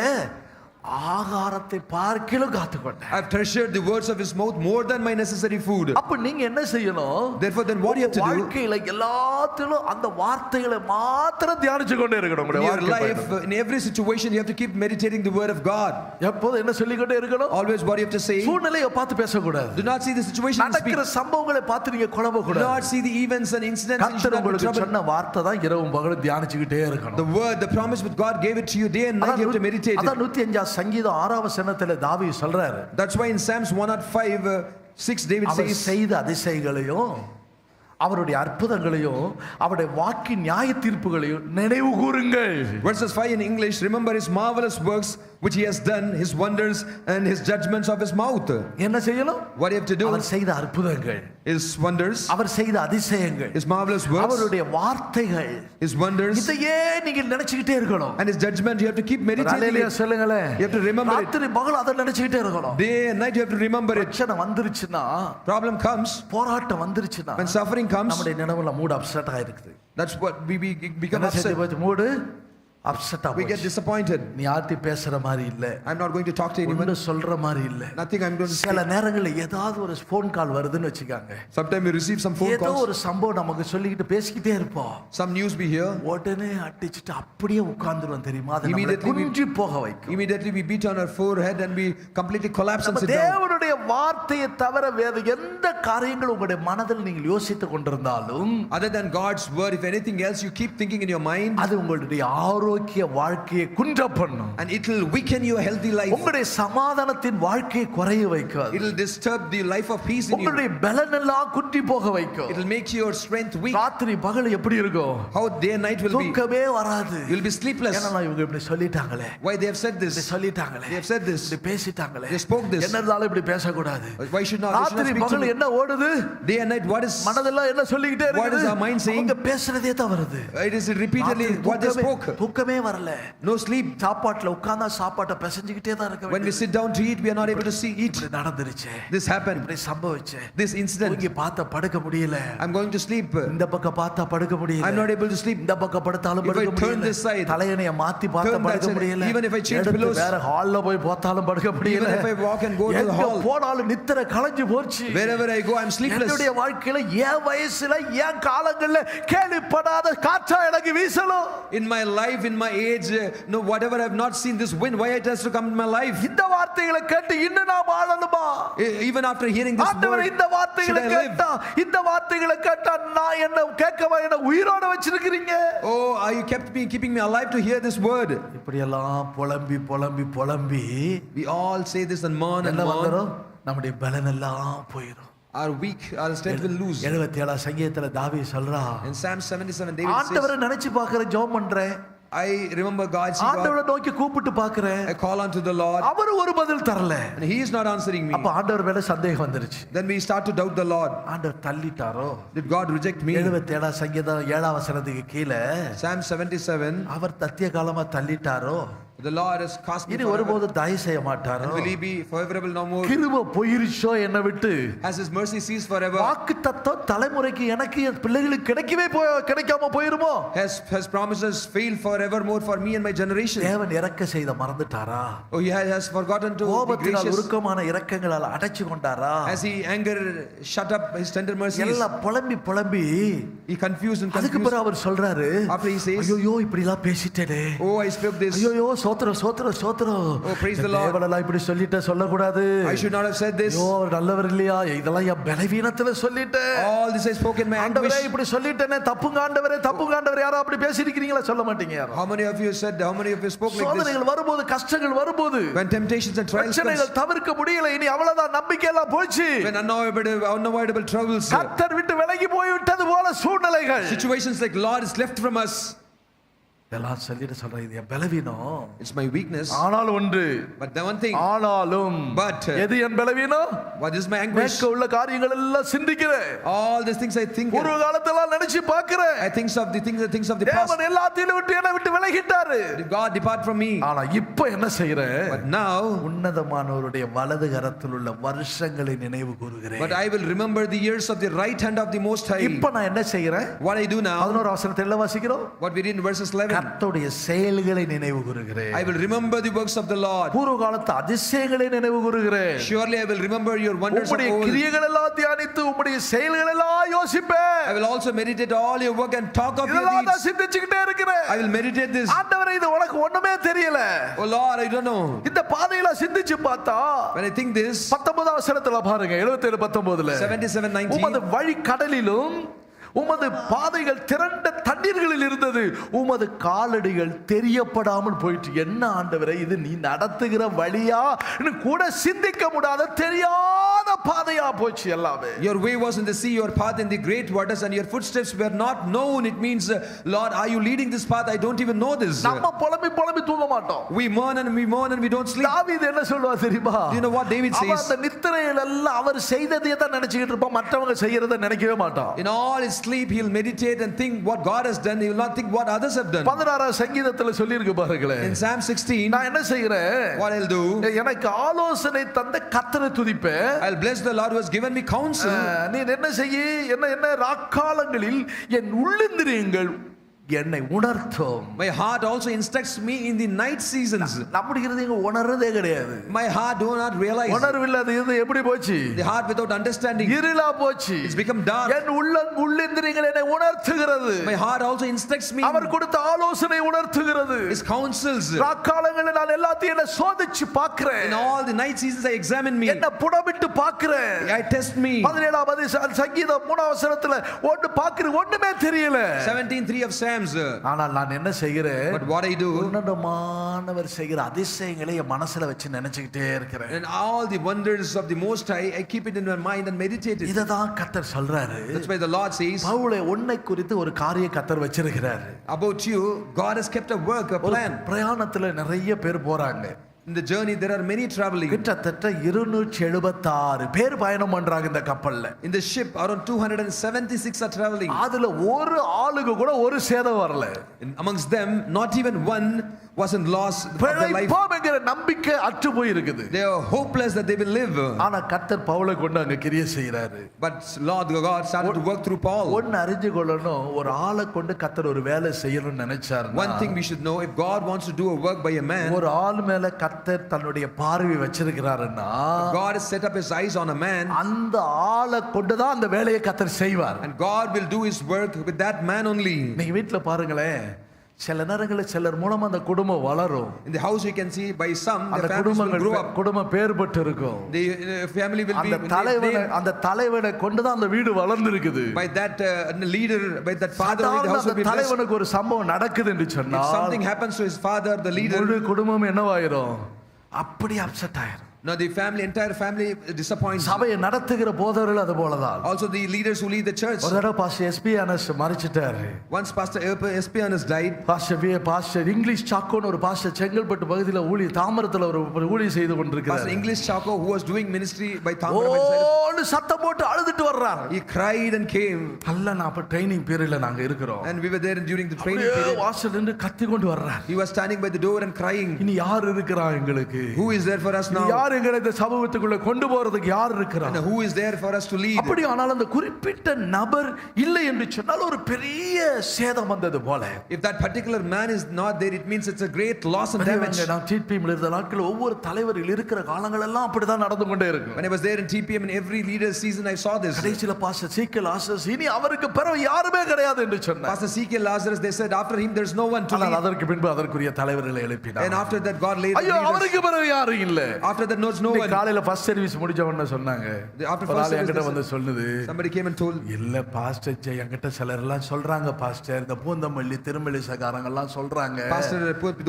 A: ஆகாரத்தை பார்க்கலும் காத்துக்கொண்டேன்.
B: I have treasured the words of his mouth more than my necessary food.
A: அப்ப நீங்க என்ன செய்யணும்?
B: Therefore then what you have to do,
A: வாழ்க்கையில எல்லாத்திலும் அந்த வார்த்தைகளை மாத்திரம் தியானிச்சு கொண்டே இருக்கணும்.
B: in your life, in every situation you have to keep meditating the word of God.
A: எப்போதும் என்ன சொல்லிக்கிட்டே இருக்கணும்?
B: Always what you have to say.
A: சூழ்நிலையை பார்த்து பேசக்கூடாது.
B: Do not see the situation and speak.
A: நடக்கிற சம்பவங்களை பார்த்து நீங்க குழம்ப
B: Do
A: கூடாது.
B: not see the events and incidents and you should
A: கர்த்தர்
B: not be
A: உங்களுக்கு
B: troubled.
A: சொன்ன வார்த்தை தான் இரவும் பகலும் தியானிச்சுக்கிட்டே இருக்கணும்.
B: The word, the promise with God gave it to you day and night, you have to meditate it.
A: அதான் 105 சங்கீதம் 6வது வசனத்திலே தாவீது சொல்றாரு.
B: That's why in Psalms 105:6 David
A: our
B: says,
A: செய்த அதிசயங்களையும் அவருடைய அற்புதங்களையும் அவருடைய வாக்கின் நியாய தீர்ப்புகளையும் நினைவு கூறுங்கள்.
B: verses 5 in English, remember his marvelous works which he has done, his wonders and his judgments of his mouth.
A: என்ன செய்யணும்?
B: What you have to do,
A: அவர் செய்த அற்புதங்கள்,
B: his wonders,
A: அவர் செய்த அதிசயங்கள்,
B: his marvelous works,
A: அவருடைய வார்த்தைகள்,
B: his wonders
A: இதையே நீங்க நினைச்சுக்கிட்டே இருக்கணும்.
B: and his judgment, you have to keep meditating
A: hallelujah
B: it.
A: சொல்லுங்களே.
B: You have to remember it.
A: ராத்திரி பகல் அதை நினைச்சுக்கிட்டே இருக்கணும்.
B: Day and night you have to remember it.
A: பிரச்சனை வந்துருச்சுன்னா,
B: Problem comes,
A: போராட்டம் வந்துருச்சுன்னா,
B: when suffering comes,
A: நம்முடைய நினைவுல மூட் அப்செட் ஆயிருக்குது.
B: that's what we become
A: என்ன செஞ்சு
B: upset.
A: போச்சு? மூடு அப்செட்
B: We get
A: ஆச்சு.
B: disappointed.
A: நீ யார்ட்டி பேசுற மாதிரி இல்ல,
B: I'm not going to talk to anyone.
A: ஒன்னும் சொல்ற மாதிரி இல்ல.
B: Nothing I'm going to say.
A: சில நேரங்களில் ஏதாவது ஒரு ஃபோன் கால் வருதுன்னு வச்சுக்காங்க,
B: Sometimes we receive some phone
A: ஏதோ
B: calls,
A: ஒரு சம்பவம் நமக்கு சொல்லிக்கிட்டு பேசிக்கிட்டே இருப்போம்.
B: some news we hear,
A: உடனே அடிச்சுட்டு அப்படியே உட்கார்ந்துருவோம் தெரியுமா? அது நம்மளை
B: Immediately we-
A: குனிஞ்சு போக வைக்கும்.
B: immediately we beat on our forehead and we completely collapse and
A: நம்ம
B: sit down.
A: தேவனுடைய வார்த்தையை தவிர வேறு எந்த காரியங்கள் உங்களுடைய மனதில் நீங்கள் யோசித்துக் கொண்டிருந்தாலும்,
B: Other than God's word, if anything else you keep thinking in your mind,
A: அது உங்களுடைய ஆரோக்கிய வாழ்க்கையை குன்ற பண்ணும்.
B: and it will weaken your healthy life.
A: உங்களுடைய சமாதானத்தின் வாழ்க்கையை குறைய வைக்கும்.
B: It will disturb the life of peace in you.
A: உங்களுடைய பலன் எல்லாம் குன்றி போக வைக்கும்.
B: It will make your strength weak.
A: ராத்திரி பகல் எப்படி இருக்கும்?
B: How day and night will be.
A: தூக்கமே வராது.
B: You will be sleepless.
A: ஏன்னா இவங்க இப்படி சொல்லிட்டாங்களே,
B: Why they have said
A: இப்படி
B: this?
A: சொல்லிட்டாங்களே,
B: They have said this.
A: இப்படி பேசிட்டாங்களே,
B: They spoke this.
A: என்ன இருந்தாலும் இப்படி பேசக்கூடாது.
B: Why should not
A: ராத்திரி
B: speak to
A: பகல்
B: me?
A: என்ன ஓடுது?
B: Day and night, what is?
A: மனதெல்லாம் என்ன சொல்லிக்கிட்டே
B: What is
A: இருக்குது?
B: our mind saying?
A: அவங்க பேசுறதே தான் வருது.
B: It is repeatedly
A: ராத்திரி
B: what they spoke.
A: தூக்கமே வரல.
B: No sleep.
A: சாப்பாட்டுல உட்கார்ந்தா சாப்பாட்டை பிசைஞ்சுக்கிட்டே தான் இருக்க
B: When we
A: வேண்டியது.
B: sit down to eat, we are not able to eat.
A: இப்படி நடந்துருச்சு,
B: This happened.
A: இப்படி சம்பவிச்சு,
B: This incident.
A: தூங்கி பார்த்தா படுக்க முடியல,
B: I'm going to sleep.
A: இந்த பக்கம் பார்த்தா படுக்க முடியல,
B: I'm not able to sleep.
A: இந்த பக்கம் படுத்தாலும்
B: If I
A: படுக்க
B: turn
A: முடியல,
B: this side,
A: தலையணைய மாத்தி பார்த்தா
B: turn that
A: படுக்க
B: side,
A: முடியல,
B: even if I change
A: எடுத்து
B: pillows,
A: வேற ஹால்ல போய் பார்த்தாலும் படுக்க முடியல,
B: Even if I walk and go to the
A: எங்க
B: hall,
A: போனாலும் நித்திரை கலைஞ்சு போச்சு.
B: wherever I go, I'm sleepless.
A: என்னுடைய வாழ்க்கையில என் வயசுல என் காலங்கள்ல கேள்விப்படாத காற்றா எனக்கு வீசணும்.
B: In my life, in my age, no, whatever I've not seen this wind, why it has to come in my life?
A: இந்த வார்த்தைகளை கேட்டு இன்னும் நான் வாழணுமா?
B: Even after hearing this
A: ஆண்டவரே,
B: word,
A: இந்த
B: should
A: வார்த்தைகளை
B: I live?
A: கேட்டா, இந்த வார்த்தைகளை கேட்டா நான் என்ன கேட்கவா என்ன உயிரோட வச்சிருக்கிறீங்க?
B: Oh, are you keeping me alive to hear this word?
A: இப்படி எல்லாம் புலம்பி புலம்பி புலம்பி
B: We all say this and mourn and
A: என்ன
B: mourn.
A: வந்துரும்? நம்முடைய பலன் எல்லாம் போயிடும்.
B: Our weak, our strength will lose.
A: 77 சங்கீதத்துல தாவீது சொல்றா,
B: In Psalm 77, David says,
A: ஆண்டவரை நினைச்சு பார்க்கறேன், ஜெபம் பண்றேன்,
B: I remember God, see God,
A: ஆண்டவரை நோக்கி கூப்பிட்டு பார்க்கறேன்,
B: I call unto the Lord,
A: அவர் ஒரு பதில் தரல.
B: and He is not answering me.
A: அப்ப ஆண்டவர் மேல சந்தேகம் வந்துருச்சு.
B: Then we start to doubt the Lord.
A: ஆண்டவர் தள்ளிட்டாரோ?
B: Did God reject me?
A: 77 சங்கீதம் 7 வசனத்துக்கு கீழே,
B: Psalm 77,
A: அவர் தத்திய காலமா தள்ளிட்டாரோ?
B: The Lord has cast me
A: இனி
B: forever.
A: ஒருபோது தயவு செய்ய மாட்டாரோ?
B: And will He be favorable no more?
A: கிருபை போயிருச்சோ என்னை விட்டு?
B: Has His mercy ceased forever?
A: வாக்குத்தத்தம் தலைமுறைக்கு எனக்கு என் பிள்ளைகளுக்கு கிடைக்காம போயிருமோ?
B: Has promises failed forevermore for me and my generation?
A: தேவன் இறக்க செய்த மறந்துட்டாரா?
B: Oh, He has forgotten to be
A: கோபத்தினால்
B: gracious.
A: உருக்கமான இரக்கங்களால் அடைச்சு கொண்டாரா?
B: Has He anger shut up His tender mercies?
A: எல்லாம் புலம்பி
B: He confused and
A: அதுக்கு
B: confused.
A: பிறகு அவர் சொல்றாரு,
B: After He says,
A: ஐயோ இப்படி எல்லாம் பேசிட்டேனே,
B: oh, I spoke this.
A: ஐயோ சோத்திரம்
B: Oh, praise the Lord.
A: தேவனெல்லாம் இப்படி சொல்லிட்ட சொல்லக்கூடாது.
B: I should not have said this.
A: ஐயோ அவர் நல்லவர் இல்லையா? இதெல்லாம் என் பலவீனத்துல சொல்லிட்டேன்.
B: All this I spoke in my anguish.
A: ஆண்டவரே இப்படி சொல்லிட்டேனே, தப்புங்க ஆண்டவரே, யாரோ அப்படி பேசிருக்கீங்களா? சொல்ல மாட்டீங்க யாரோ.
B: How many of you spoke like this?
A: சோதனைகள் வரும்போது, கஷ்டங்கள் வரும்போது,
B: When temptations and trials come,
A: பிரச்சனைகள் தவிர்க்க முடியல, இனி அவ்வளவுதான், நம்பிக்கை எல்லாம் போச்சு.
B: when unavoidable troubles,
A: கர்த்தர் விட்டு விலகி போய் விட்டது போல சூழ்நிலைகள்,
B: situations like Lord is left from us.
A: எல்லாம் சொல்லிட்டு சொல்றேன், இது என் பலவீனம்,
B: It's my weakness.
A: ஆனால் ஒன்று,
B: But the one thing,
A: ஆனாலும்
B: But,
A: எது என் பலவீனம்?
B: what is my anguish?
A: மேற்க உள்ள காரியங்கள் எல்லாம் சிந்திக்கிறேன்,
B: All these things I think.
A: ஒரு காலத்தெல்லாம் நினைச்சு பார்க்கிறேன்.
B: I think of the things of the past.
A: தேவன் எல்லாத்தையும் விட்டு என்னை விட்டு விலகிட்டாரு.
B: God depart from me.
A: ஆனா இப்போ என்ன செய்றேன்?
B: But now,
A: உன்னதமானவருடைய வலது கரத்தில் உள்ள வருஷங்களை நினைவு கூறுகிறேன்.
B: but I will remember the years of the right hand of the Most High.
A: இப்போ நான் என்ன செய்றேன்?
B: What I do now,
A: 11 வசனத்தை எல்லாம் வாசிக்கிறோம்.
B: what we read in verses 11.
A: கர்த்தருடைய செயல்களை நினைவு கூறுகிறேன்.
B: I will remember the works of the Lord.
A: பூர்வ காலத்து அதிசயங்களை நினைவு கூறுகிறேன்.
B: Surely I will remember your wonders of
A: உம்முடைய
B: old.
A: கிரியைகள் எல்லாம் தியானித்து உம்முடைய செயல்கள் எல்லாம் யோசிப்பேன்.
B: I will also meditate all your work and talk of your
A: இதெல்லாம் நான்
B: deeds.
A: சிந்திச்சுக்கிட்டே இருக்கிறேன்.
B: I will meditate this.
A: ஆண்டவரே, இது உனக்கு ஒண்ணுமே தெரியல.
B: Oh Lord, I don't know.
A: இந்த பாதையில சிந்திச்சு பார்த்தா
B: When I think this,
A: 19 வசனத்துல பாருங்க, 77:19.
B: 77:19.
A: உமது வழி கடலிலும் உமது பாதைகள் திரண்ட தண்ணீர்களில் இருந்தது, உமது காலடிகள் தெரியப்படாமல் போயிட்டு. என்ன ஆண்டவரே, இது நீ நடத்துகிற வழியா கூட சிந்திக்க முடியாத தெரியாத பாதையா போச்சு எல்லாமே.
B: Your way was in the sea, your path in the great waters, and your footsteps were not known. It means, Lord, are you leading this path? I don't even know this.
A: நம்ம புலம்பி தூங்க மாட்டோம்.
B: We mourn and we don't sleep.
A: தாவீது என்ன சொல்வார் தெரியுமா?
B: Do you know what David
A: அவன்
B: says?
A: அந்த நித்திரையில எல்லாம் அவர் செய்ததையே தான் நினைச்சிட்டு இருப்பான், மற்றவங்க செய்யறதை நினைக்கவே மாட்டான்.
B: In all his sleep, he'll meditate and think what God has done. He will not think what others have done.
A: 16 சங்கீதத்துல சொல்லி இருக்கு பாருங்களேன்.
B: In Psalm 16,
A: நான் என்ன செய்கிறேன்?
B: what I'll do,
A: எனக்கு ஆலோசனை தந்த கர்த்தரை துதிப்பேன்.
B: I'll bless the Lord who has given me counsel.
A: நீ என்ன செய்ய, என்ன ராக்காலங்களில் என் உள்ளிந்திரியங்கள் என்னை உணர்த்தும்.
B: My heart also instructs me in the night seasons.
A: நம்முடைய இருதயம் உணர்றதே கிடையாது.
B: My heart do not realize.
A: உணர்வில்லாத இது எப்படி போச்சு?
B: The heart without understanding,
A: இருளா போச்சு.
B: it's become dark.
A: என் உள்ளிந்திரியங்கள் என்னை உணர்த்துகிறது.
B: My heart also instructs me.
A: அவர் கொடுத்த ஆலோசனை உணர்த்துகிறது.
B: His counsels.
A: ராக்காலங்களில் நான் எல்லாத்தையும் என்ன சோதிச்சு பார்க்கிறேன்.
B: In all the night seasons I examine me.
A: என்ன புடமிட்டு பார்க்கிறேன்.
B: I test me.
A: 17 சங்கீதம் 3 வசனத்துல ஒன்னு பார்க்கிறேன், ஒண்ணுமே தெரியல.
B: 17:3 of Psalms.
A: ஆனால் நான் என்ன செய்கிறேன்?
B: But what I do,
A: உன்னதமானவர் செய்கிற அதிசயங்களை என் மனசுல வச்சு நினைச்சுக்கிட்டே இருக்கிறேன்.
B: and all the wonders of the Most High, I keep it in my mind and meditate it.
A: இததான் கர்த்தர் சொல்றாரு.
B: That's why the Lord says,
A: பவுலே, உன்னை குறித்து ஒரு காரிய கர்த்தர் வச்சிருக்கிறார்.
B: about you, God has kept a work, a plan.
A: பிரயாணத்துல நிறைய பேர் போறாங்க.
B: In the journey, there are many traveling.
A: கிட்டத்தட்ட 276 பேர் பயணம் பண்றாங்க இந்த கப்பல்ல.
B: In the ship, around 276 are traveling.
A: அதுல ஒரு ஆளுக்கு கூட ஒரு சேதம் வரல.
B: And amongst them, not even one wasn't lost of their life.
A: பிழைப்போம்ங்கிற நம்பிக்கை அற்று போய் இருக்குது.
B: They are hopeless that they will live.
A: ஆனா கர்த்தர் பவுலை கொண்டு அங்க கிரியை செய்யறாரு.
B: But Lord God started to work through Paul.
A: ஒன்னு அறிஞ்சு கொள்ளணும், ஒரு ஆளை கொண்டு கர்த்தர் ஒரு வேலை செய்யணும்னு நினைச்சாரு.
B: One thing we should know, if God wants to do a work by a man,
A: ஒரு ஆள் மேல கர்த்தர் தன்னுடைய பார்வை வச்சிருக்கிறாருன்னா,
B: God has set up his eyes on a man,
A: அந்த ஆளை கொண்டு தான் அந்த வேலையை கர்த்தர் செய்வார்.
B: and God will do his work with that man only.
A: நீங்க வீட்ல பாருங்களேன், சில நேரங்களில் சிலர் மூலமா அந்த குடும்பம் வளரும்.
B: In the house you can see by some the
A: அந்த
B: families will grow up.
A: குடும்பம் பேர் பெற்று இருக்கும்.
B: The family will be
A: அந்த தலைவனை கொண்டு தான் அந்த வீடு வளர்ந்து இருக்குது.
B: by that leader, by that father, the house will be blessed.
A: தலைவனுக்கு ஒரு சம்பவம் நடக்குது என்று சொன்னா,
B: if something happens to his father, the leader,
A: முழு குடும்பம் என்னவாயிரும்? அப்படி அப்செட் ஆயிரும்.
B: Now the family, entire family disappoints.
A: சபையை நடத்துகிற போதவர்கள் அது போலதான்.
B: Also the leaders who lead the church.
A: ஒரு தடவை பாஸ்டர் எஸ்பி அனஸ் மரிச்சிட்டாரு.
B: Once Pastor Espianus died.
A: Pastor English சாக்கோன்னு ஒரு பாஸ்டர் செங்கல்பட்டு பகுதியில் தாமரத்தில் ஒரு ஊழியம் செய்து கொண்டிருக்கிறார்.
B: Pastor English Chaco who was doing ministry by Thamara.
A: ஓன்னு சத்தம் போட்டு அழுதுட்டு வர்றார்.
B: He cried and came.
A: அல்ல நான் அப்ப ட்ரைனிங் பீரியட்ல நாங்க இருக்கிறோம்.
B: And we were there during the training period.
A: வாசல்ல நின்னு கத்தி கொண்டு வர்றார்.
B: He was standing by the door and crying.
A: இனி யார் இருக்கறா எங்களுக்கு?
B: Who is there for us now?
A: யார் எங்களை இந்த சமூகத்துக்குள்ள கொண்டு போறதுக்கு யார் இருக்கறா?
B: And who is there for us to lead?
A: அப்படி ஆனால் அந்த குறிப்பிட்ட நபர் இல்லை என்று சொன்னால் ஒரு பெரிய சேதம் வந்தது போல.
B: If that particular man is not there, it means it's a great loss and damage.
A: நான் டிபிஎம்ல இருந்த நாட்கள் ஒவ்வொரு தலைவர்கள் இருக்கிற காலங்கள் எல்லாம் அப்படிதான் நடந்து கொண்டே இருக்கும்.
B: When I was there in TPM in every leader season I saw this.
A: கடைசில பாஸ்டர் சீக்கே லாசரஸ் இனி அவருக்கு பிறகு யாருமே கிடையாது என்று சொன்னார்.
B: Pastor C.K. Lazarus, they said after him there's no one to lead.
A: அதற்கு பின்பு அதற்குரிய தலைவர்களை எழுப்பினார்.
B: And after that God laid the
A: ஐயோ
B: leaders.
A: அவருக்கு பிறகு யாரும் இல்ல.
B: After that there's no one.
A: காலையில ஃபர்ஸ்ட் சர்வீஸ் முடிஞ்ச உடனே சொன்னாங்க.
B: After first service
A: வந்து சொல்லுது.
B: Somebody came and told.
A: இல்ல பாஸ்டர் என்கிட்ட சிலர் எல்லாம் சொல்றாங்க பாஸ்டர் இந்த பூந்தமல்லி திருமலை சகாரங்க எல்லாம் சொல்றாங்க.
B: Pastor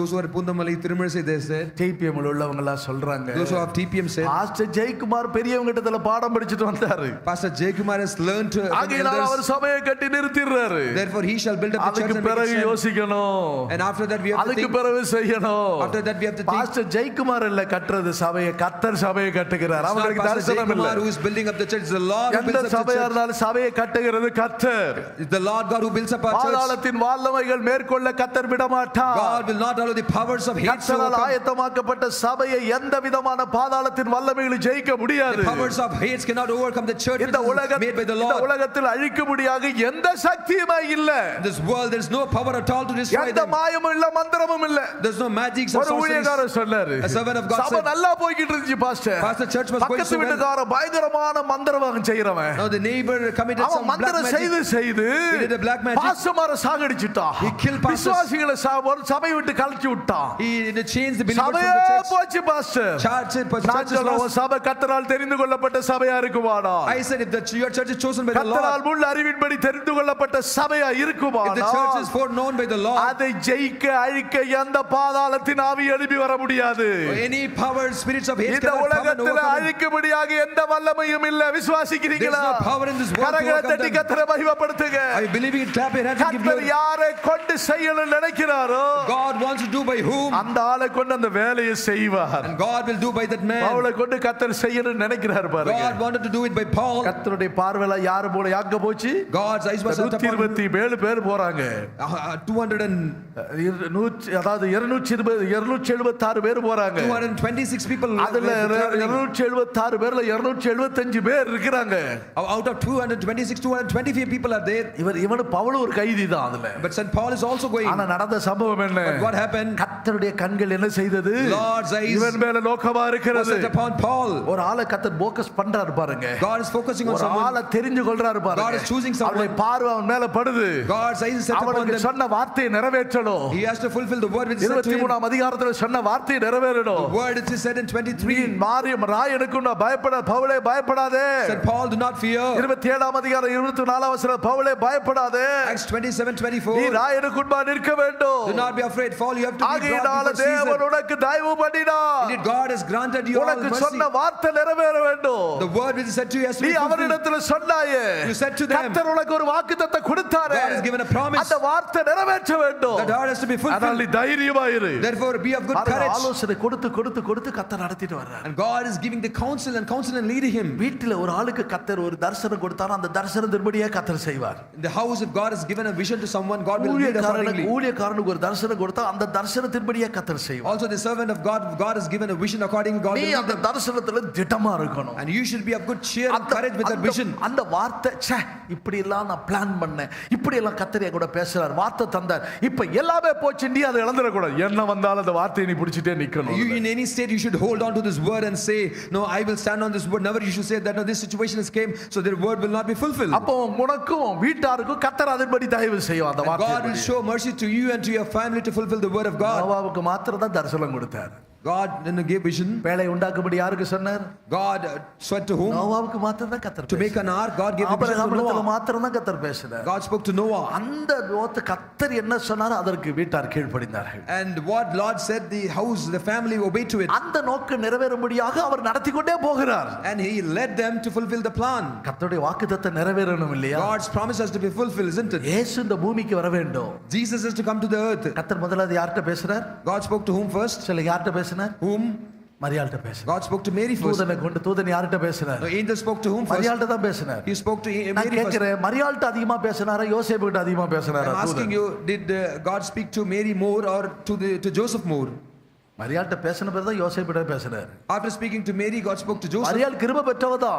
B: those who are Pundamalai Tirumalizai they said.
A: TPM ல உள்ளவங்க எல்லாம் சொல்றாங்க.
B: Those who are TPM said.
A: Pastor Jayakumar பெரியவங்க கிட்டல பாடம் படிச்சிட்டு வந்தாரு.
B: Pastor Jaykumar has learned to.
A: ஆகையால அவர் சபையை கட்டி நிறுத்திறாரு.
B: Therefore he shall build up the church.
A: அதுக்கு பிறகு யோசிக்கணும்.
B: And after that we have to think.
A: அதுக்கு பிறகு செய்யணும்.
B: After that we have to think.
A: Pastor Jayakumar இல்ல கட்டுறது சபையை கர்த்தர் சபையை கட்டுகிறார். அவருக்கு தரிசனம் இல்ல.
B: Who is building up the church is the Lord who builds up the church.
A: சபையா இருந்தாலும் சபையை கட்டுகிறது கர்த்தர்.
B: It's the Lord God who builds up our church.
A: பாதாளத்தின் வல்லமைகள் மேற்கொள்ள கர்த்தர் விட மாட்டார்.
B: God will not allow the powers of hate to
A: கர்த்தரால் ஆயத்தமாக்கப்பட்ட சபையை எந்த விதமான பாதாளத்தின் வல்லமைகளை ஜெயிக்க முடியாது.
B: The powers of hate cannot overcome the church
A: இந்த
B: made by the Lord.
A: இந்த உலகத்தில் அழிக்க முடியாத எந்த சக்தியுமே இல்ல.
B: In this world there is no power at all to destroy them.
A: எந்த மாயமும் இல்ல மந்திரமும் இல்ல.
B: There is no magic or
A: ஒரு ஊழியக்காரர் சொன்னாரு.
B: A servant of God said.
A: சபை நல்லா போயிட்டு இருந்துச்சு pastor.
B: Pastor church was going so well.
A: பக்கத்து வீட்டுக்கார பயங்கரமான மந்திரவாதம் செய்றவன்.
B: Now the neighbor committed some black
A: மந்திரம்
B: magic.
A: செய்து
B: He did a black magic.
A: பாஸ்டர்மார சாகடிச்சிட்டான்.
B: He killed pastors.
A: விசுவாசிகளை சபை விட்டு கழட்டி விட்டான்.
B: He changed the believers from
A: சபையே
B: the church.
A: போச்சு பாஸ்டர்.
B: Church is lost.
A: சபை கர்த்தரால் தெரிந்து கொள்ளப்பட்ட சபையா இருக்குமானா?
B: I said if your church is chosen by the Lord.
A: கர்த்தரால் முள் அறிவின்படி தெரிந்து கொள்ளப்பட்ட சபையா இருக்குமானா?
B: If the church is foreknown by the Lord.
A: அதை ஜெயிக்க அழிக்க எந்த பாதாளத்தின் ஆவி எழுப்பி வர முடியாது.
B: Any power spirits of hate
A: இந்த
B: cannot come and
A: உலகத்தில்
B: overcome.
A: அழிக்கும்படியாக எந்த வல்லமையும் இல்ல. விசுவாசிக்கிறீங்களா?
B: There is no power in this world to
A: கரங்களை
B: overcome
A: தட்டி
B: them.
A: கர்த்தரை மகிமைப்படுத்துங்க.
B: Are you believing it? Clap your hands and give
A: கர்த்தர்
B: glory.
A: யாரை கொண்டு செய்யணும்னு நினைக்கிறாரோ
B: God wants to do by whom?
A: அந்த ஆளை கொண்டு அந்த வேலையை செய்வார்.
B: And God will do by that man.
A: பவுலை கொண்டு கர்த்தர் செய்யணும்னு நினைக்கிறார் பாருங்க.
B: God wanted to do it by Paul.
A: கர்த்தருடைய பார்வையில யாரு போல யாக்க போச்சு?
B: God's eyes was set upon
A: 127 பேர் போறாங்க.
B: 200 and
A: அதாவது 276 பேர் போறாங்க.
B: 226 people.
A: அதுல 276 பேர்ல 275 பேர் இருக்காங்க.
B: Out of 226 225 people are there.
A: இவன் பவுல் ஒரு கைதி தான் அதுல.
B: But St. Paul is also going.
A: ஆனா நடந்த சம்பவம் என்ன?
B: But what happened?
A: கர்த்தருடைய கண்கள் என்ன செய்தது?
B: Lord's eyes
A: இவன் மேல நோக்கமா இருக்கிறது.
B: set upon Paul.
A: ஒரு ஆளை கர்த்தர் ஃபோக்கஸ் பண்றாரு பாருங்க.
B: God is focusing on someone.
A: ஒரு ஆளை தெரிஞ்சு கொள்றாரு பாருங்க.
B: God is choosing someone.
A: அவருடைய பார்வை அவன் மேல படுது.
B: God's eyes is set upon
A: அவனுக்கு
B: them.
A: சொன்ன வார்த்தையை நிறைவேற்றணும்.
B: He has to fulfill the word which is said to him.
A: 23ஆம் அதிகாரத்துல சொன்ன வார்த்தையை நிறைவேறணும்.
B: The word which is said in 23.
A: மாரியம் ராயனுக்கு நான் பயப்பட பவுலே பயப்படாதே.
B: Said Paul, do not fear.
A: 27ஆம் அதிகாரம் 24ஆம் வசனம் பவுலே பயப்படாதே.
B: Acts 27:24.
A: நீ ராயனுக்கு முன்பாக நிற்க வேண்டும்.
B: Do not be afraid, Paul. You have to be brought
A: ஆகையினால
B: before Caesar.
A: தேவன் உனக்கு தயவு பண்ணினார்.
B: Indeed, God has granted you all
A: உனக்கு
B: mercy.
A: சொன்ன வார்த்தை நிறைவேற வேண்டும்.
B: The word which is said to you has to
A: நீ
B: be fulfilled.
A: அவரிடத்தில் சொன்னாயே.
B: You said to them.
A: கர்த்தர் உனக்கு ஒரு வாக்குத்தத்தம் கொடுத்தாரே.
B: God has given a promise.
A: அந்த வார்த்தை நிறைவேற்ற வேண்டும்.
B: That word has to be
A: அதனால
B: fulfilled.
A: நீ தைரியமா இரு.
B: Therefore, be of good courage.
A: ஆலோசனை கொடுத்து கர்த்தர் நடத்திட்டு வர்றார்.
B: And God is giving the counsel and leading him.
A: வீட்டில ஒரு ஆளுக்கு கர்த்தர் ஒரு தரிசனம் கொடுத்தாரா அந்த தரிசனத்தின்படியே கர்த்தர் செய்வார்.
B: In the house, if God has given a vision to someone, God will lead accordingly.
A: ஊழியக்காரனுக்கு ஒரு தரிசனம் கொடுத்தா அந்த தரிசனத்தின்படியே கர்த்தர் செய்வார்.
B: Also, the servant of God, if God has given a vision accordingly, God will
A: நீ
B: lead
A: அந்த
B: them.
A: தரிசனத்துல திடமா இருக்கணும்.
B: And you should be of good cheer and courage with that vision.
A: அந்த வார்த்தை இப்படி எல்லாம் நான் பிளான் பண்ணேன், இப்படி எல்லாம் கர்த்தர் கூட பேசுறார், வார்த்தை தந்தார், இப்ப எல்லாமே போச்சு, நீ அதை இழந்துட கூடாது. என்ன வந்தாலும் அந்த வார்த்தையை நீ பிடிச்சிட்டே நிக்கணும்.
B: You in any state you should hold on to this word and say, no, I will stand on this word. Never you should say that no, this situation has came, so their word will not be fulfilled.
A: அப்போ உனக்கும் வீட்டாருக்கும் கர்த்தர் அதன்படி தயவு செய்யும் அந்த வார்த்தையை.
B: God will show mercy to you and to your family to fulfill the word of God.
A: நோவாவுக்கு மாத்திரம் தான் தரிசனம் கொடுத்தார்.
B: God then gave vision.
A: பேழை உண்டாக்கும்படி யாருக்கு சொன்னார்?
B: God said to whom?
A: நோவாவுக்கு மாத்திரம் தான் கர்த்தர்
B: To make an ark. God gave the vision to
A: ஆபிரகாமிடத்துல
B: Noah.
A: மாத்திரம் தான் கர்த்தர் பேசினார்.
B: God spoke to Noah.
A: அந்த கர்த்தர் என்ன சொன்னாரோ அதற்கு வீட்டார் கீழ்ப்படிந்தார்கள்.
B: And what Lord said, the house, the family obeyed to it.
A: அந்த நோக்கம் நிறைவேறும்படியாக அவர் நடத்தி கொண்டே போகிறார்.
B: And he led them to fulfill the plan.
A: கர்த்தருடைய வாக்குத்தத்தம் நிறைவேறணும் இல்லையா?
B: God's promise has to be fulfilled, isn't it?
A: இயேசு இந்த பூமிக்கு வர வேண்டும்.
B: Jesus is to come to the earth.
A: கர்த்தர் முதலாவது யார்கிட்ட பேசுறார்?
B: God spoke to whom first?
A: சொல்ல யார்கிட்ட பேசினார்?
B: Whom?
A: மரியாள்கிட்ட பேசினார்.
B: God spoke to Mary first.
A: தூதன் யார்கிட்ட பேசினார்?
B: The angel spoke to whom first?
A: மரியாள்கிட்ட தான் பேசினார்.
B: He spoke to
A: நான்
B: Mary first.
A: கேக்குறேன், மரியாள்கிட்ட அதிகமா பேசினாரா யோசேப்புகிட்ட அதிகமா பேசினாரா?
B: I'm asking you, did God speak to Mary more or to Joseph more?
A: மரியாள்கிட்ட பேசின பிறகு தான் யோசேப்புகிட்ட பேசினார்.
B: After speaking to Mary, God spoke to Joseph.
A: மரியாள் கிருபை பெற்றவதா,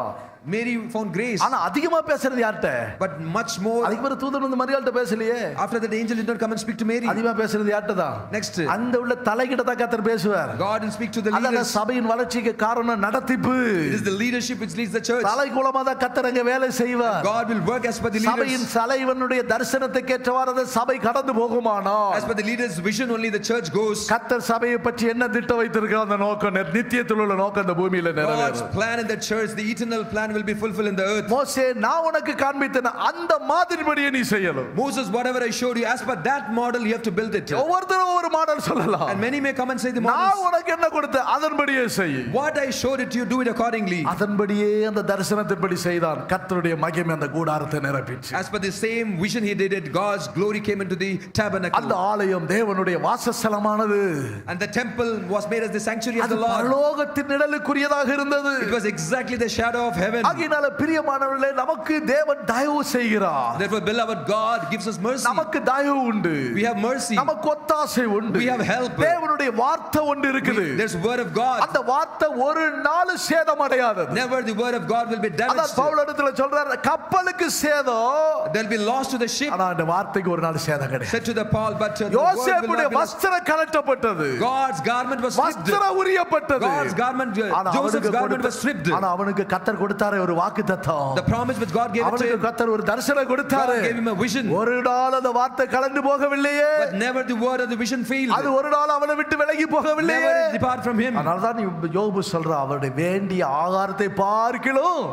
B: Mary found grace.
A: ஆனா அதிகமா பேசுறது யார்கிட்ட?
B: But much more.
A: அதுக்கு பிறகு தூதன் வந்து மரியாள்கிட்ட பேசலையே.
B: After that, the angel did not come and speak to Mary.
A: அதிகமா பேசுறது யார்கிட்ட தான்?
B: Next.
A: அந்த உள்ள தலைகிட்ட தான் கர்த்தர் பேசுவார்.
B: God will speak to the
A: அத
B: leaders.
A: சபையின் வளர்ச்சிக்கு காரணம் நடத்திப்பு.
B: It is the leadership which leads the church.
A: தலை மூலமா தான் கர்த்தர் அங்க வேலை செய்வார்.
B: God will work as per the
A: சபையின்
B: leaders.
A: தலைவனுடைய தரிசனத்துக்கு ஏற்றவாறு சபை கடந்து போகுமானால்,
B: As per the leaders' vision, only the church goes.
A: கர்த்தர் சபையை பற்றி என்ன திட்டம் வைத்திருக்கிறார்? அந்த நோக்கம் நித்தியத்தில் உள்ள நோக்கம் இந்த பூமியில
B: God's
A: நிறைவேறும்.
B: plan in the church, the eternal plan will be fulfilled in the earth.
A: மோசே, நான் உனக்கு காண்பித்தேன் அந்த மாதிரிபடியே நீ செய்யணும்.
B: Moses, whatever I showed you, as per that model, you have to build it.
A: ஒவ்வொருத்தரும் ஒரு மாடல் சொல்லலாம்.
B: And many may come and say the
A: நான்
B: models.
A: உனக்கு என்ன கொடுத்தேன் அதன்படியே செய்.
B: What I showed it to you, do it accordingly.
A: அதன்படியே அந்த தரிசனத்தின்படி செய்தான். கர்த்தருடைய மகிமை அந்த கூடாரத்தை நிரப்பிச்சு.
B: As per the same vision he did it, God's glory came into the
A: அந்த
B: tabernacle.
A: ஆலயம் தேவனுடைய வாசஸ்தலமானது.
B: And the temple was made as the sanctuary of
A: அது
B: the Lord.
A: பரலோகத்தின் நிழலுக்குரியதாக இருந்தது.
B: It was exactly the shadow of heaven.
A: ஆகையினால பிரியமானவர்களே, நமக்கு தேவன் தயவு செய்கிறார்.
B: Therefore, beloved, God gives us mercy.
A: நமக்கு தயவு உண்டு.
B: We have mercy.
A: நமக்கு ஒத்தாசை உண்டு.
B: We have help.
A: தேவனுடைய வார்த்தை ஒன்று இருக்குது.
B: There's word of God.
A: அந்த வார்த்தை ஒரு நாள் சேதமடையாதது.
B: Never the word of God will be
A: அதான்
B: damaged.
A: பவுல் இடத்துல சொல்றார், கப்பலுக்கு சேதம்,
B: There'll be loss to the ship.
A: ஆனா அந்த வார்த்தைக்கு ஒரு நாள் சேதம் கிடையாது.
B: Said to the Paul, but the word will
A: யோசேப்புடைய
B: not be lost.
A: வஸ்திரம் கலட்டப்பட்டது.
B: God's garment was stripped.
A: வஸ்திரம் உரியப்பட்டது.
B: God's garment,
A: ஆனா
B: Joseph's
A: அவனுக்கு
B: garment was stripped.
A: ஆனா அவனுக்கு கர்த்தர் கொடுத்தாரே ஒரு வாக்குத்தத்தம்.
B: The promise which God gave to
A: அவனுக்கு
B: him,
A: கர்த்தர் ஒரு தரிசனம் கொடுத்தாரு.
B: God gave him a vision.
A: ஒரு நாள் அந்த வார்த்தை கலந்து போகவில்லையே.
B: But never the word of the vision failed.
A: அது ஒரு நாள் அவனை விட்டு விலகி போகவில்லையே.
B: Never it depart from him.
A: அதனாலதான் யோபு சொல்றான், அவருடைய வேண்டிய ஆகாரத்தை பார்க்கிலும்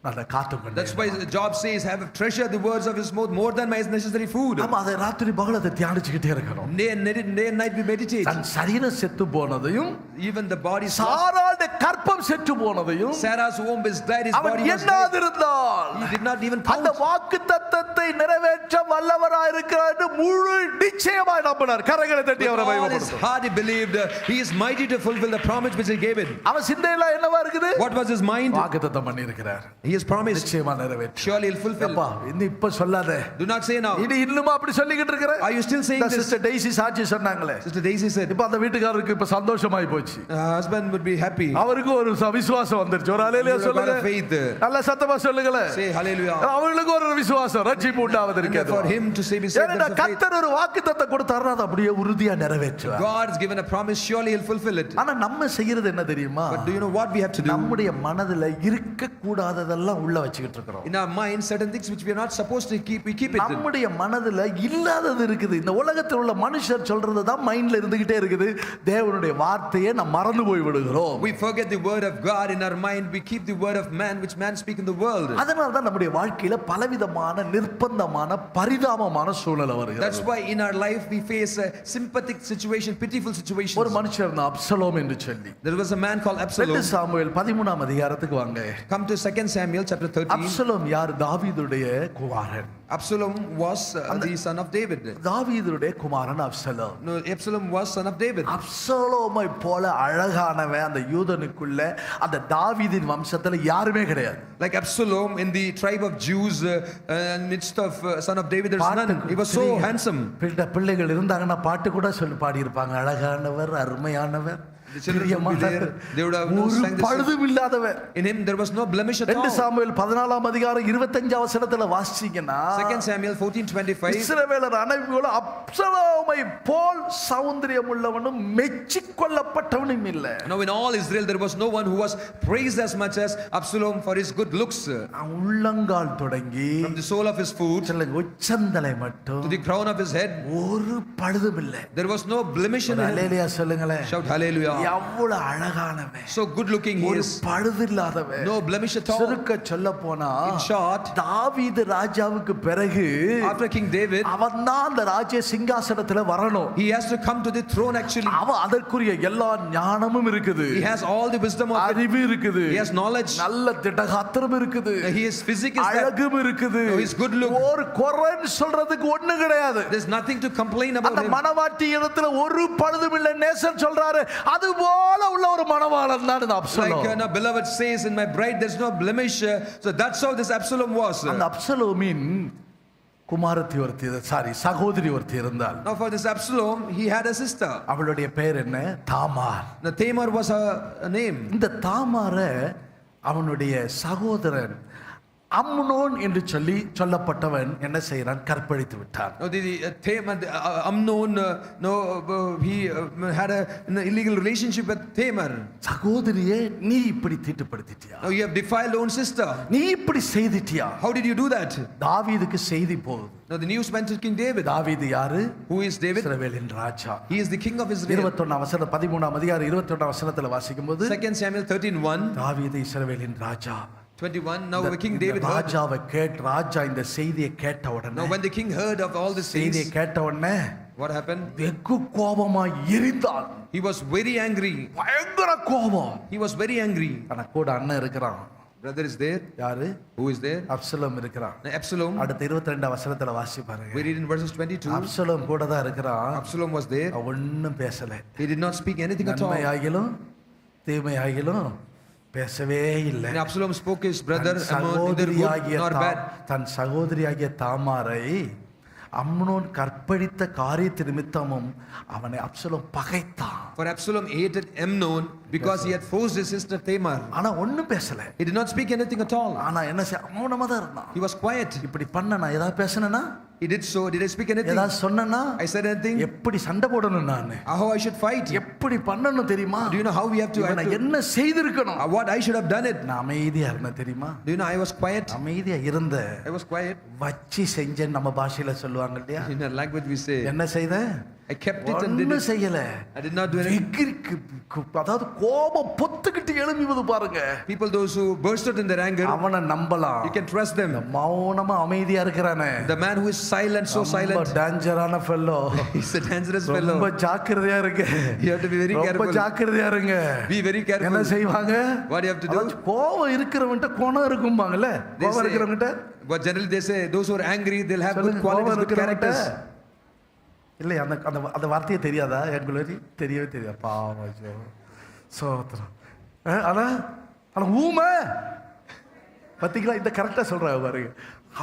A: நல்ல காத்துக்கொண்டு.
B: That's why Job says, have treasured the words of his mouth more than my necessary food.
A: நம்ம அதை ராத்திரி பகல் அதை தியானிச்சுக்கிட்டே இருக்கணும்.
B: Day and night we meditate.
A: தன் சரீரம் செத்து போனதையும்,
B: Even the body is lost.
A: சாராளுடைய கற்பம் செத்து போனதையும்,
B: Sarah's womb is dead, his
A: அவன்
B: body was dead.
A: எண்ணாதிருந்தால்
B: He did not even
A: அந்த
B: count.
A: வாக்குத்தத்தத்தை நிறைவேற்ற வல்லவராய் இருக்கிறார் என்று முழு நிச்சயமாய் நம்பினார். கரங்களை தட்டி அவரை
B: With all his
A: மகிமைப்படுத்தும்.
B: heart he believed, he is mighty to fulfill the promise which he gave it.
A: அவன் சிந்தையில என்னவா இருக்குது?
B: What was his mind?
A: வாக்குத்தத்தம் பண்ணி இருக்கிறார்.
B: He has promised.
A: நிச்சயமா நிறைவேற்ற.
B: Surely he'll fulfill.
A: அப்பா, இன்னும் இப்ப சொல்லாதே.
B: Do not say now.
A: இது இன்னுமா அப்படி சொல்லிக்கிட்டு இருக்கிற?
B: Are you still saying this?
A: Sister Daisy சாட்சி சொன்னாங்களே.
B: Sister Daisy said,
A: இப்ப அந்த வீட்டுக்காரருக்கு இப்ப சந்தோஷமாய் போச்சு.
B: husband would be happy.
A: அவருக்கு ஒரு விசுவாசம் வந்துருச்சு. ஒரு ஹalleluya
B: You have got
A: சொல்லுங்க.
B: a faith.
A: நல்ல சத்தமா சொல்லுங்களே.
B: Say hallelujah.
A: அவங்களுக்கு ஒரு விசுவாசம் ரட்சிப்பு
B: And
A: உண்டாவதற்கு.
B: for him to say, be saved,
A: ஏன்னா
B: that's a faith.
A: கர்த்தர் ஒரு வாக்குத்தத்தம் கொடுத்தாருன்னா அது அப்படியே உறுதியா நிறைவேற்றுவார்.
B: God has given a promise, surely he'll fulfill it.
A: ஆனா நம்ம செய்யறது என்ன தெரியுமா?
B: But do you know what we have to do?
A: நம்முடைய மனதுல இருக்க கூடாததெல்லாம் உள்ள வச்சிட்டு இருக்கிறோம்.
B: In our mind, certain things which we are not supposed to keep, we keep it.
A: நம்முடைய மனதுல இல்லாதது இருக்குது. இந்த உலகத்தில் உள்ள மனுஷர் சொல்றது தான் மைண்ட்ல இருந்துகிட்டே இருக்குது. தேவனுடைய வார்த்தையை நாம் மறந்து போய் விடுகிறோம்.
B: We forget the word of God in our mind. We keep the word of man which man speak in the world.
A: அதனால தான் நம்முடைய வாழ்க்கையில பலவிதமான நிர்பந்தமான பரிதாபமான சூழ்நிலை வருகிறது.
B: That's why in our life we face a sympathetic situation, pitiful situations.
A: ஒரு மனுஷர் இருந்தான் அப்சலோம் என்று சொல்லி.
B: There was a man called
A: 2
B: Absalom.
A: Samuel 13ஆம் அதிகாரத்துக்கு வாங்க.
B: Come to 2 Samuel chapter 13.
A: Absalom யார்? தாவீதுடைய குமாரன்.
B: Absalom was the son of David.
A: தாவீதுடைய குமாரன் Absalom.
B: No, Absalom was son of David.
A: அப்சலோமை போல அழகானவன் அந்த யூதனுக்குள்ள அந்த தாவீதின் வம்சத்துல யாருமே கிடையாது.
B: Like Absalom in the tribe of Jews, midst of son of David, there's none. He was so handsome.
A: பிள்ளைகள் இருந்தாங்கன்னா பாட்டு கூட சொல்லி பாடி இருப்பாங்க. அழகானவர், அருமையானவர்,
B: The children would be there. They would have no sang this song.
A: பழுதும் இல்லாதவர்.
B: In him there was no blemish at
A: 2
B: all.
A: Samuel 14ஆம் அதிகாரம் 25 வசனத்துல வாசிச்சீங்கன்னா
B: 2 Samuel 14:25.
A: இஸ்ரவேலர் அனைவரும் அப்சலோமை போல் சௌந்தரியம் உள்ளவனும் மெச்சிக்கொள்ளப்பட்டவனும் இல்லை.
B: Now in all Israel there was no one who was praised as much as Absalom for his good looks.
A: உள்ளங்கால் தொடங்கி
B: From the sole of his foot
A: உச்சந்தலை மட்டும்
B: to the crown of his head,
A: ஒரு பழுதும் இல்லை.
B: there was no blemish in him.
A: ஹல்லேலூயா சொல்லுங்களேன்.
B: Shout hallelujah.
A: எவ்வளவு அழகானவன்,
B: So good looking he
A: ஒரு
B: is.
A: பழுதில்லாதவன்.
B: No blemish at all.
A: சுருக்க சொல்ல போனா
B: In short,
A: தாவீது ராஜாவுக்கு பிறகு
B: after King David,
A: அவன் தான் அந்த ராஜ்ய சிங்காசனத்துல வரணும்.
B: he has to come to the throne actually.
A: அவன் அதற்குரிய எல்லா ஞானமும் இருக்குது,
B: He has all the wisdom of it.
A: அறிவு இருக்குது,
B: He has knowledge.
A: நல்ல திடகாத்திரம் இருக்குது,
B: He is physique is that.
A: அழகும் இருக்குது,
B: No, his good look.
A: ஒரு குறைன்னு சொல்றதுக்கு ஒண்ணு கிடையாது.
B: There's nothing to complain about
A: அந்த
B: him.
A: மணவாட்டி இடத்துல ஒரு பழுதும் இல்லை நேசன் சொல்றாரு, அது போல உள்ள ஒரு மணவாளன் தான் இந்த
B: Like
A: Absalom.
B: beloved says, in my bride there's no blemish. So that's how this Absalom was.
A: அந்த அப்சலோமின் குமாரத்தி ஒருத்தி சகோதரி ஒருத்தி இருந்தாள்.
B: Now for this Absalom, he had a sister.
A: அவளுடைய பெயர் என்ன? Tamar.
B: Now Tamar was her name.
A: இந்த தாமார அவனுடைய சகோதரன் அம்னோன் என்று சொல்லப்பட்டவன் என்ன செய்யறான்? கற்பழித்து விட்டான்.
B: Now Tamar, Amnon, he had an illegal relationship with Tamar.
A: சகோதரியே, நீ இப்படி தீட்டுப்படுத்திட்டியா?
B: Now you have defiled your own sister.
A: நீ இப்படி செய்திட்டியா?
B: How did you do that?
A: தாவீதுக்கு செய்தி போகுது.
B: Now the news went to King David.
A: தாவீது யாரு?
B: Who is David?
A: இஸ்ரவேலின் ராஜா.
B: He is the king of Israel.
A: 21 வசனம் 13ஆம் அதிகாரம் 21 வசனத்துல வாசிக்கும்போது
B: 2 Samuel 13:1.
A: தாவீது இஸ்ரவேலின் ராஜா.
B: 21. Now the King David heard.
A: ராஜாவை ராஜா இந்த செய்தியை கேட்ட
B: Now
A: உடனே,
B: when the king heard of all these
A: செய்தியை
B: things,
A: கேட்ட உடனே
B: what happened?
A: வெகு கோபமா எரிந்தான்.
B: He was very angry.
A: பயங்கர கோபம்.
B: He was very angry.
A: ஆனா கூட அண்ணன் இருக்கிறான்.
B: Brother is there.
A: யாரு?
B: Who is there?
A: அப்சலோம் இருக்கிறான்.
B: Now Absalom.
A: அடுத்த 22 வசனத்துல வாசி பாருங்க.
B: We read in verses 22.
A: Absalom கூட தான் இருக்கிறான்.
B: Absalom was there.
A: அவன் ஒண்ணும் பேசல.
B: He did not speak anything at all.
A: நன்மையாகிலும் தீமையாகிலும் பேசவே இல்லை.
B: And Absalom spoke his brother Amnon, neither good nor bad.
A: Than சகோதரியாகிய தாமாரை Amnon கற்பழித்த காரியத்து நிமித்தமும் அவனை Absalom பகைத்தான்.
B: For Absalom hated Amnon because he had forced his sister Tamar.
A: ஆனா ஒண்ணும் பேசல.
B: He did not speak anything at all.
A: ஆனா என்ன மௌனமா தான் இருந்தான்.
B: He was quiet.
A: இப்படி பண்ண நான் ஏதாவது பேசணும்னா,
B: He did so. Did I speak anything?
A: ஏதாவது சொன்னா,
B: I said anything?
A: எப்படி சண்டை போடணும், நான்
B: How I should fight?
A: எப்படி பண்ணணும் தெரியுமா?
B: Do you know how we have to?
A: நான் என்ன செய்திருக்கணும்?
B: What I should have done it.
A: நான் அமைதியா இருந்தேன் தெரியுமா?
B: Do you know I was quiet?
A: அமைதியா இருந்த.
B: I was quiet.
A: வச்சி செஞ்சேன் நம்ம பாஷையில சொல்லுவாங்க இல்லையா?
B: In our language we say.
A: என்ன செய்த?
B: I kept it and did
A: ஒண்ணு
B: it.
A: செய்யல.
B: I did not do anything.
A: அதாவது கோபம் பொத்துக்கிட்டு எழும்புவது பாருங்க.
B: People, those who burst out in their anger,
A: அவனை நம்பலாம்.
B: you can trust them.
A: மௌனமா அமைதியா இருக்கிறானே.
B: The man who is silent, so silent.
A: ரொம்ப டேஞ்சரான fellow.
B: He's a dangerous fellow.
A: ரொம்ப ஜாக்கிரதையா இருங்க.
B: You have to be very careful.
A: ரொம்ப ஜாக்கிரதையா இருங்க.
B: Be very careful.
A: என்ன செய்வாங்க?
B: What do you have to do?
A: கோபம் இருக்கிறவன்ட்ட குணம் இருக்கும்பாங்கல. கோபம் இருக்கிறவன்ட்ட.
B: But generally they say those who are angry, they'll have good qualities, good characters.
A: இல்லை, அந்த அந்த அந்த வார்த்தையே தெரியாதா? எங்களுக்கு தெரியவே தெரியாது. பாவம் சோத்திரம். ஆனா ஊமை பத்திங்களா? இந்த கரெக்டா சொல்றாங்க பாருங்க.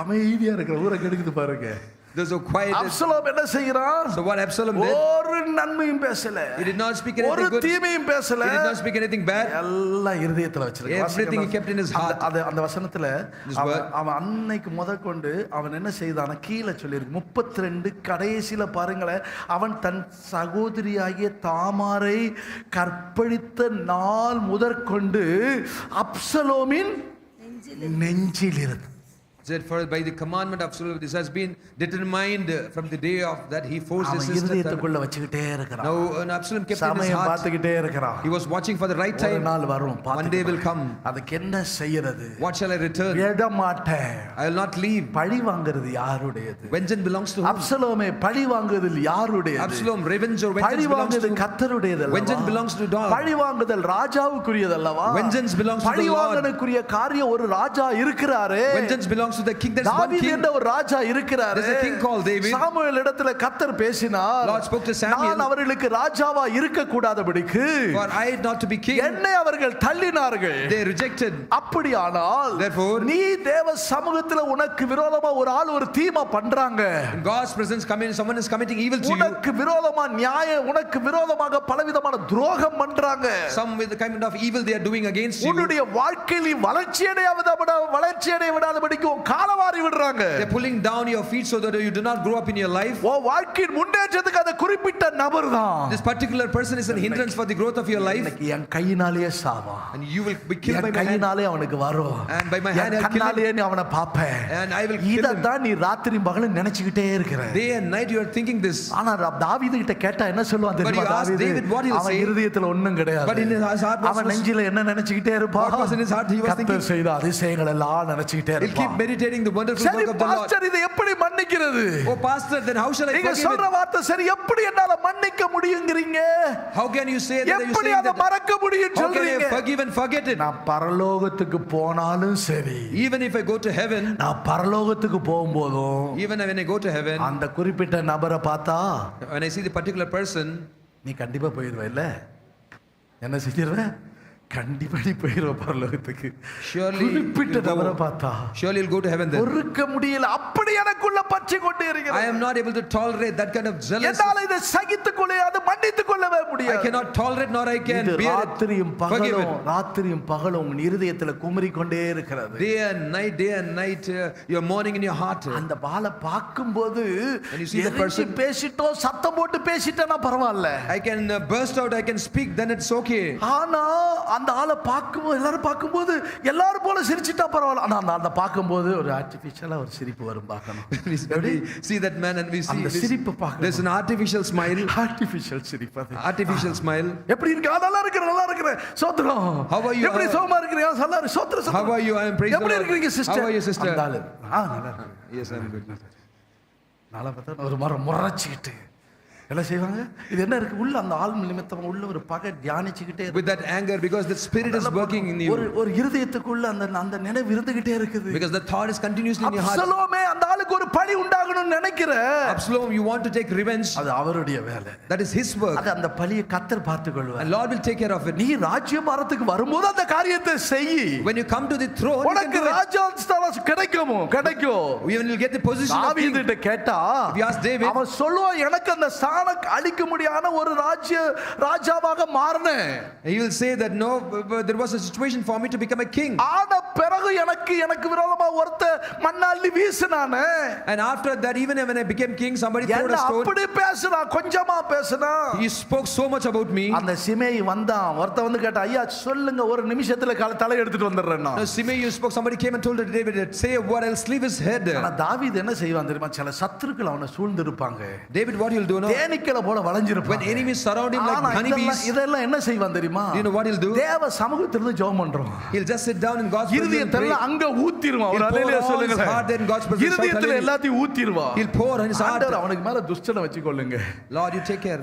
A: அமைதியா இருக்கிற ஊரை கெடுக்குது பாருங்க.
B: Those who quiet.
A: அப்சலோம் என்ன செய்யறான்?
B: So what Absalom did?
A: ஒரு நன்மையும் பேசல.
B: He did not speak anything good.
A: ஒரு தீமையும் பேசல.
B: He did not speak anything bad.
A: எல்லாம் இதயத்துல வச்சிருக்கான்.
B: Everything he kept in his heart.
A: அந்த வசனத்துல அவன் அன்னைக்கு முதற்கொண்டு அவன் என்ன செய்தான கீழே சொல்லியிருக்கு. 32 கடைசியில பாருங்களேன். அவன் தன் சகோதரியாகிய தாமாரை கற்பழித்த நாள் முதற்கொண்டு அப்சலோமின் நெஞ்சில் இருந்து.
B: Said, for by the commandment of Absalom, this has been determined from the day of that he forced his sister.
A: இதயத்துக்குள்ள வச்சிட்டே இருக்கான்.
B: Now Absalom kept in his
A: சமயம்
B: heart.
A: பார்த்துக்கிட்டே இருக்கான்.
B: He was watching for the right time.
A: ஒரு நாள் வரும்.
B: One day will come.
A: அதுக்கு என்ன செய்யறது?
B: What shall I return?
A: விட மாட்டேன்.
B: I will not leave.
A: பழி வாங்குறது யாருடையது?
B: Vengeance belongs to whom?
A: அப்சலோமே பழி வாங்குதல் யாருடையது?
B: Absalom, revenge or vengeance belongs to whom?
A: கர்த்தருடையது அல்லவா?
B: Vengeance belongs to God.
A: பழி வாங்குதல் ராஜாவுக்குரியது அல்லவா?
B: Vengeance belongs to the
A: பழி
B: Lord.
A: வாங்கனுக்குரிய காரியம் ஒரு ராஜா இருக்கிறாரே.
B: Vengeance belongs to the king. There's one king.
A: என்ற ஒரு ராஜா இருக்கிறாரே.
B: There's a king called David.
A: Samuel இடத்துல கர்த்தர் பேசினார்.
B: Lord spoke to Samuel.
A: நான் அவர்களுக்கு ராஜாவா இருக்க கூடாதபடிக்கு
B: For I not to be king.
A: என்னை அவர்கள் தள்ளினார்கள்.
B: They rejected.
A: அப்படியானால்
B: Therefore,
A: நீ தேவ சமூகத்துல உனக்கு விரோதமா ஒரு ஆள் ஒரு தீமை பண்றாங்க.
B: in God's presence someone is committing evil to you.
A: உனக்கு விரோதமா உனக்கு விரோதமாக பலவிதமான துரோகம் பண்றாங்க.
B: Some with the kind of evil they are doing against you.
A: உன்னுடைய வாழ்க்கையில் வளர்ச்சி அடைய விடாதபடிக்கு உன் காலவாரி விடுறாங்க.
B: They're pulling down your feet so that you do not grow up in your life.
A: உன் வாழ்க்கையின் முன்னேற்றத்துக்கு அந்த குறிப்பிட்ட நபர் தான்.
B: This particular person is an hindrance for the growth of your life.
A: இன்னைக்கு என் கையினாலேயே சாவான்.
B: And you will be killed by my hand.
A: கையினாலே அவனுக்கு வரும்.
B: And by my hand I'll kill him.
A: கண்ணாலேயே நீ அவனை பாப்பே.
B: And I will kill him.
A: இததான் நீ ராத்திரி பகலும் நினைச்சிட்டே இருக்கிற.
B: Day and night you are thinking this.
A: ஆனா தாவீது கிட்ட கேட்டா என்ன சொல்லுவான் தெரியுமா?
B: But you ask David what he will say.
A: அவன் இருதயத்துல ஒண்ணும் கிடையாது.
B: But in his heart
A: அவன் நெஞ்சில என்ன நினைச்சிட்டே இருப்பான்?
B: What was in his heart he was thinking.
A: கர்த்தர் செய்த அதிசயங்கள் எல்லாம் நினைச்சிட்டே
B: He'll keep
A: இருப்பான்.
B: meditating the wonderful
A: சரி
B: work of the Lord.
A: Pastor இதை எப்படி மன்னிக்கிறது?
B: Oh pastor, then how shall I
A: நீங்க
B: forgive
A: சொல்ற
B: it?
A: வார்த்தை சரி, எப்படி என்னால மன்னிக்க முடியும்ங்கறீங்க?
B: How can you say that you
A: எப்படி
B: saying
A: அதை
B: that?
A: மறக்க முடியும்
B: How can
A: சொல்றீங்க?
B: I forgive and forget it?
A: நான் பரலோகத்துக்கு போனாலும் சரி,
B: Even if I go to heaven,
A: நான் பரலோகத்துக்கு போகும்போதும்
B: even when I go to heaven,
A: அந்த குறிப்பிட்ட நபரை பார்த்தா
B: when I see the particular person,
A: நீ கண்டிப்பா போயிடுவ இல்ல? என்ன செய்யற? கண்டிப்பா நீ போயிடுவ பரலோகத்துக்கு.
B: Surely
A: குறிப்பிட்ட
B: you'll go.
A: நபரை பார்த்தா
B: surely you'll go to heaven then.
A: பொறுக்க முடியல, அப்படி எனக்குள்ள பற்றி கொண்டே
B: I
A: இருக்கிறது.
B: am not able to tolerate that kind of jealousy.
A: என்னால இதை சகித்துக் கொள்ள, அதை மன்னித்துக் கொள்ளவே
B: I
A: முடியாது.
B: cannot tolerate nor I can
A: இது
B: bear it.
A: ராத்திரியும்
B: Forgive
A: பகலும்
B: it.
A: ராத்திரியும் பகலும் உன் இருதயத்துல குமரி கொண்டே இருக்கிறது.
B: Day and night, you're mourning in your heart.
A: அந்த பாலை பார்க்கும்போது
B: When you see the person,
A: பேசிட்டோம், சத்தம் போட்டு பேசிட்டேன்னா பரவாயில்ல.
B: I can burst out, I can speak, then it's okay.
A: ஆனா அந்த ஆளை பார்க்கும்போது, எல்லாரும் பார்க்கும்போது எல்லாரும் போல சிரிச்சிட்டா பரவாயில்ல. ஆனா அந்த பார்க்கும்போது ஒரு ஆர்டிபிஷியலா ஒரு சிரிப்பு வரும் பார்க்கணும்.
B: When we see that man and we see
A: அந்த சிரிப்பு பார்க்கணும்.
B: there's an artificial smile.
A: Artificial சிரிப்பு அது.
B: Artificial smile.
A: எப்படி இருக்கு? நல்லா இருக்கிறேன் சோத்ரம்.
B: How are you?
A: எப்படி சோமா இருக்கிறீங்க? நல்லா இருக்கு சோத்ரம்.
B: How are you? I am praise the
A: எப்படி
B: Lord.
A: இருக்கீங்க sister?
B: How are you sister?
A: நல்லா இருக்கு.
B: Yes, I am good.
A: நாளை பார்த்தா ஒரு மரம் முறைச்சிக்கிட்டு என்ன செய்வாங்க? இது என்ன இருக்கு உள்ள? அந்த ஆள் நிமித்தம் உள்ள ஒரு பகை தியானிச்சுக்கிட்டே
B: With that anger, because the spirit is working in
A: ஒரு
B: you.
A: ஒரு இருதயத்துக்குள்ள அந்த நினைவு இருந்துகிட்டே இருக்குது.
B: Because the thought is continuously in your heart.
A: அப்சலோமே அந்த ஆளுக்கு ஒரு பழி உண்டாகணும்னு நினைக்கிற.
B: Absalom, you want to take revenge.
A: அது அவருடைய வேலை.
B: That is his work.
A: அது அந்த பழியை கர்த்தர் பார்த்துக்கொள்வார்.
B: And Lord will take care of it.
A: நீ ராஜ்யபாரத்துக்கு வரும்போது அந்த காரியத்தை செய்.
B: When you come to the throne,
A: உனக்கு ராஜ்யஸ்தானம் கிடைக்கும்.
B: When you get the position of king.
A: தாவீதுட்ட கேட்டா
B: If you ask David,
A: அவன் சொல்லுவான், எனக்கு அந்த ஸ்தானம் அளிக்க முடியாத ஒரு ராஜாவாக மாறினேன்.
B: he will say that no, there was a situation for me to become a king.
A: ஆன பிறகு எனக்கு விரோதமா ஒருத்த மண்ணாள்ளி வீசினானே.
B: And after that, even when I became king, somebody threw a stone.
A: அப்படி பேசினா, கொஞ்சமா பேசினா.
B: He spoke so much about me.
A: அந்த சிமேயி வந்தான், ஒருத்த வந்து கேட்டா, ஐயா சொல்லுங்க, ஒரு நிமிஷத்துல தலை எடுத்துட்டு வந்துடுறேன்.
B: No, Simei, you spoke. Somebody came and told David, say what, I'll sleeve his head.
A: ஆனா தாவீது என்ன செய்வான் தெரியுமா? சில சத்துருக்கள் அவனை சூழ்ந்து இருப்பாங்க.
B: David, what he'll do now?
A: தேனீக்களை போல வளைஞ்சிருப்பான்.
B: When enemies surround him like honeybees,
A: இதெல்லாம் என்ன செய்வான் தெரியுமா?
B: you know what he'll do?
A: தேவ சமூகத்திலிருந்து ஜெபம் பண்றோம்.
B: He'll just sit down in God's presence and
A: இருதயத்துல
B: pray.
A: அங்க ஊத்திடுவான். ஒரு
B: He'll pour
A: அல்லேலூயா
B: all his
A: சொல்லுங்க.
B: heart in God's presence.
A: இருதயத்துல எல்லாத்தையும் ஊத்திடுவான்.
B: He'll pour in his heart.
A: ஆண்டவர் அவனுக்கு மேல துஷ்டனை வச்சுக்கொள்ளுங்க.
B: Lord, you take care.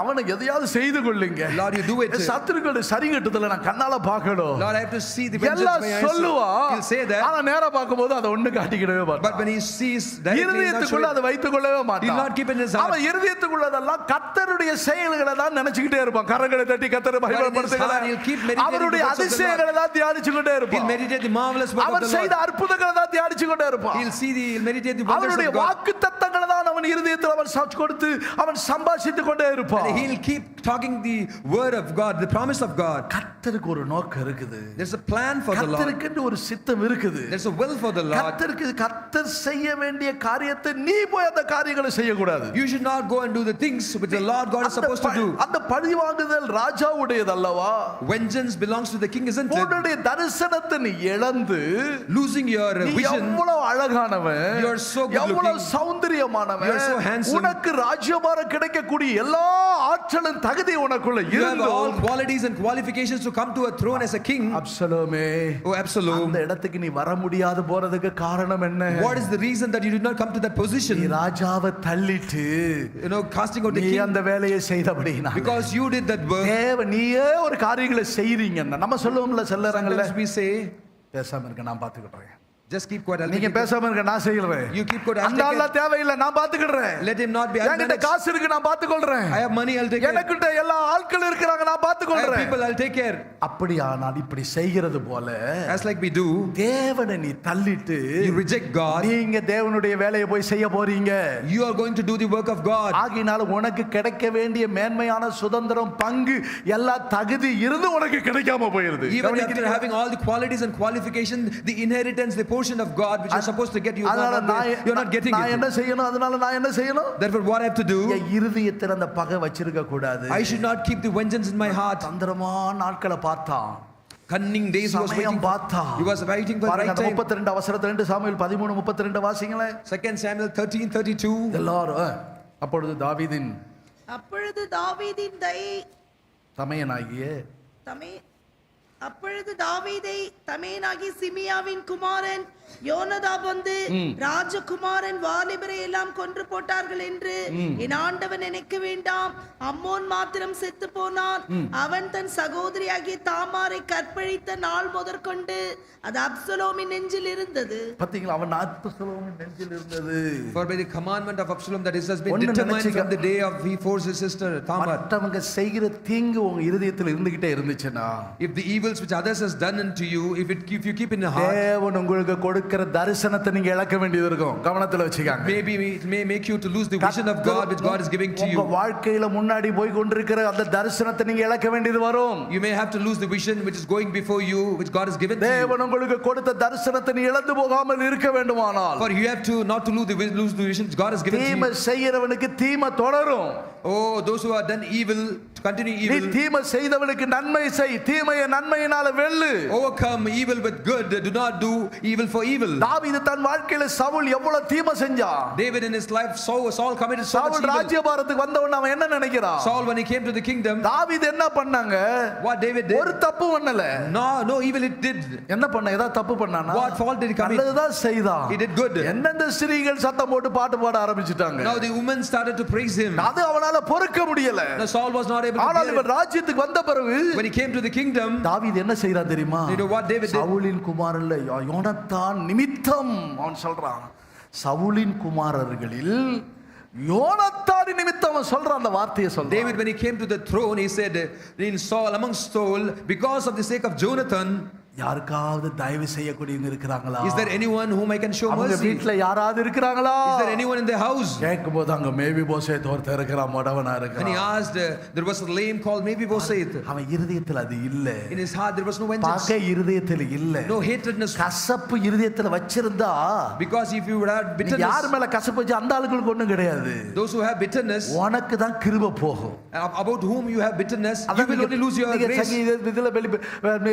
A: அவனை எதையாவது செய்து கொள்ளுங்க.
B: Lord, you do it.
A: சத்துருக்களுடைய சரிகட்டத்துல நான் கண்ணால பார்க்கணும்.
B: Lord, I have to see the vengeance
A: எல்லாம்
B: by my eyes.
A: சொல்லுவான்.
B: He'll say that.
A: ஆனா நேரா பார்க்கும்போது அதை ஒண்ணு காட்டிக்கிடவே மாட்டான்.
B: But when he sees directly, he'll not show
A: இருதயத்துக்குள்ள
B: it.
A: அதை வைத்துக் கொள்ளவே மாட்டான்.
B: He'll not keep in his heart.
A: அவன் இருதயத்துக்குள்ளதெல்லாம் கர்த்தருடைய செயல்களை தான் நினைச்சுக்கிட்டே இருப்பான். கரங்களை தட்டி கர்த்தரை மகிமைப்படுத்துகிறார்.
B: He'll keep meditating
A: அவருடைய
B: the works of the
A: அதிசயங்களை தான் தியானிச்சுக்கிட்டே
B: He'll
A: இருப்பான்.
B: meditate the marvelous work of
A: our
B: the
A: செய்த
B: Lord.
A: அற்புதங்களை தான் தியானிச்சுக்கிட்டே இருப்பான்.
B: He'll meditate the wonders
A: அவருடைய
B: of God.
A: வாக்குத்தத்தங்களை தான் அவன் இருதயத்தில் அவன் சாட்சி கொடுத்து அவன் சம்பாஷித்துக் கொண்டே இருப்பான்.
B: And he'll keep talking the word of God, the promise of God.
A: கர்த்தருக்கு ஒரு நோக்கம் இருக்குது.
B: There's a plan for the Lord.
A: கர்த்தருக்கு ஒரு சித்தம் இருக்குது.
B: There's a will for the Lord.
A: கர்த்தர் செய்ய வேண்டிய காரியத்தை நீ போய் அந்த காரியங்களை செய்ய கூடாது.
B: You should not go and do the things which the Lord God is supposed to do.
A: அந்த பழிவாங்குதல் ராஜாவுடையது அல்லவா?
B: Vengeance belongs to the king, isn't it?
A: உன்னுடைய தரிசனத்தை நீ இழந்து,
B: losing your vision.
A: எவ்வளவு அழகானவன்,
B: You are so good
A: எவ்வளவு
B: looking.
A: சௌந்தரியமானவன்,
B: You are so handsome.
A: உனக்கு ராஜ்யபாரம் கிடைக்கக்கூடிய எல்லா ஆற்றலும் தகுதி உனக்குள்ள
B: You have all
A: இருந்தும்
B: qualities and qualifications to come to a throne as a king.
A: அப்சலோமே,
B: Oh, Absalom.
A: அந்த இடத்துக்கு நீ வர முடியாது போறதுக்கு காரணம் என்ன?
B: What is the reason that you did not come to that
A: நீ
B: position?
A: ராஜாவை தள்ளிட்டு
B: Casting out the
A: நீ
B: king.
A: அந்த வேலையை செய்தபடினா
B: Because you did that work.
A: நீயே ஒரு காரியங்களை செய்றீங்கன்னா நம்ம சொல்லுவோம்ல, செல்லறாங்கல்ல,
B: Sometimes we say,
A: பேசாம இருக்க நான் பாத்துக்கிட்டேன்.
B: just keep quiet.
A: நீங்க பேசாம இருக்க நான் செய்யறேன்.
B: You keep quiet.
A: அந்த ஆள தேவையில்லை, நான் பாத்துக்கிறேன்.
B: Let him not be.
A: என்கிட்ட காசு இருக்கு, நான் பாத்துக்கொள்றேன்.
B: I have money, I'll take care.
A: எனக்கிட்ட எல்லா ஆட்கள் இருக்காங்க, நான்
B: I have
A: பாத்துக்கொள்றேன்.
B: people, I'll take care.
A: அப்படியா நான் இப்படி செய்கிறது போல
B: As like we do,
A: தேவனை நீ தள்ளிட்டு
B: you reject God.
A: நீங்க தேவனுடைய வேலையை போய் செய்ய போறீங்க.
B: You are going to do the work of God.
A: ஆகினால உனக்கு கிடைக்க வேண்டிய மேன்மையான சுதந்திரம், பங்கு, எல்லா தகுதி இருந்து உனக்கு கிடைக்காம போயிருது.
B: Even after having all the qualities and qualifications, the inheritance, the portion of God which you're supposed to get,
A: அதனால
B: you're not getting
A: நான்
B: it.
A: என்ன செய்யணும்? அதனால நான் என்ன செய்யணும்?
B: Therefore, what I have to do,
A: என் இருதயத்தில் அந்த பகை வச்சிருக்க கூடாது.
B: I should not keep the vengeance in my heart.
A: தந்திரமான நாட்களை பார்த்தான்.
B: Cunning days he was waiting for. He was waiting for the right time.
A: 32 அவசரத்துல 2 சாமுவேல் 13:32 வாசிங்களே.
B: 2 Samuel 13:32.
A: எல்லாரும் அப்பொழுது தாவீதின்
C: தாவீதை தமேனாகி சிமியாவின் குமாரன் யோனதாப் வந்து ராஜகுமாரன் வாலிபரை எல்லாம் கொன்று போட்டார்கள் என்று என் ஆண்டவன் நினைக்க வேண்டாம். அம்மோன் மாத்திரம் செத்து போனான். அவன் தன் சகோதரியாகிய தாமாரை கற்பழித்த நாள் முதற்கொண்டு அது அப்சலோமின் நெஞ்சில் இருந்தது.
A: பாத்தீங்களா, அவன் அப்சலோமின் நெஞ்சில் இருந்தது.
B: For by the commandment of Absalom that has been determined from the day of he forced his sister Tamar.
A: மற்றவங்க செய்கிற தீங்கு உங்க இதயத்தில் இருந்துகிட்டே இருந்துச்சுனா,
B: if the evils which others has done unto you, if you keep in your heart,
A: தேவன் உங்களுக்கு கொடுக்கிற தரிசனத்தை நீங்க இழக்க வேண்டியது இருக்கும். கவனத்துல வச்சுக்கங்க.
B: maybe it may make you to lose the vision of God which God is giving to you.
A: உங்க வாழ்க்கையில முன்னாடி போய் கொண்டிருக்கிற அந்த தரிசனத்தை நீங்க இழக்க வேண்டியது வரும்.
B: You may have to lose the vision which is going before you, which God has given to you.
A: தேவன் உங்களுக்கு கொடுத்த தரிசனத்தை நீ இழந்து போகாமல் இருக்க வேண்டுமானால்,
B: for you have to not to lose the vision which God has given to you.
A: தீமை செய்கிறவனுக்கு தீமை தொடரும்.
B: Oh, those who have done evil to continue evil.
A: நீ தீமை செய்தவனுக்கு நன்மை செய், தீமையை நன்மையினால வெல்லு.
B: Overcome evil with good, do not do evil for evil.
A: தாவீது தன் வாழ்க்கையில சவுல் எவ்வளவு தீமை செஞ்சான்.
B: David in his life Saul committed so much evil.
A: Saul ராஜ்யபாரத்துக்கு வந்தவன் அவன் என்ன நினைக்கிறான்?
B: Saul when he came to the kingdom,
A: தாவீது என்ன பண்ணாங்க?
B: what David did,
A: ஒரு தப்பு பண்ணல.
B: no evil it did.
A: என்ன பண்ண? ஏதா தப்பு பண்ணானா?
B: What fault did he commit?
A: நல்லதுதான் செய்தான்.
B: He did good.
A: என்னென்ன ஸ்திரீகள் சத்தம் போட்டு பாட்டு பாட ஆரம்பிச்சிட்டாங்க.
B: Now the women started to praise him.
A: அது அவனால பொறுக்க முடியல.
B: Now Saul was not able to
A: ஆனால் இவன் ராஜ்யத்துக்கு வந்த பிறகு
B: when he came to the kingdom,
A: தாவீது என்ன செய்றான் தெரியுமா?
B: you know what David did?
A: சவுலின் குமாரன்ல யோனத்தான் நிமித்தம் அவன் சொல்றான். சவுலின் குமாரர்களில் யோனத்தான் நிமித்தம் அவன் சொல்றான், அந்த வார்த்தையை சொல்றான்.
B: David when he came to the throne he said in Saul, amongst Saul, because of the sake of Jonathan.
A: யாருக்காவது தயவு செய்யக்கூடியவங்க இருக்கிறாங்களா?
B: Is there anyone whom I can show mercy?
A: அவங்க வீட்ல யாராவது இருக்கிறாங்களா?
B: Is there anyone in their house?
A: கேக்கும்போது அங்க மேவிபோசேத் ஒருத்தன் இருக்கிறான், மடவனா
B: When he
A: இருக்கிறான்.
B: asked, there was a lame called Mephibosheth.
A: அவன் இருதயத்துல அது இல்ல.
B: In his heart there was no vengeance,
A: பகை இருதயத்துல இல்ல.
B: no hatredness.
A: கசப்பு இருதயத்துல வச்சிருந்தா,
B: Because if you would have
A: யார்
B: bitterness,
A: மேல கசப்பு வச்சு அந்த ஆளுகளுக்கு ஒண்ணும் கிடையாது.
B: those who have bitterness,
A: உனக்கு தான் கிருபை போகும்.
B: about whom you have bitterness, you will only lose your grace.
A: இதுல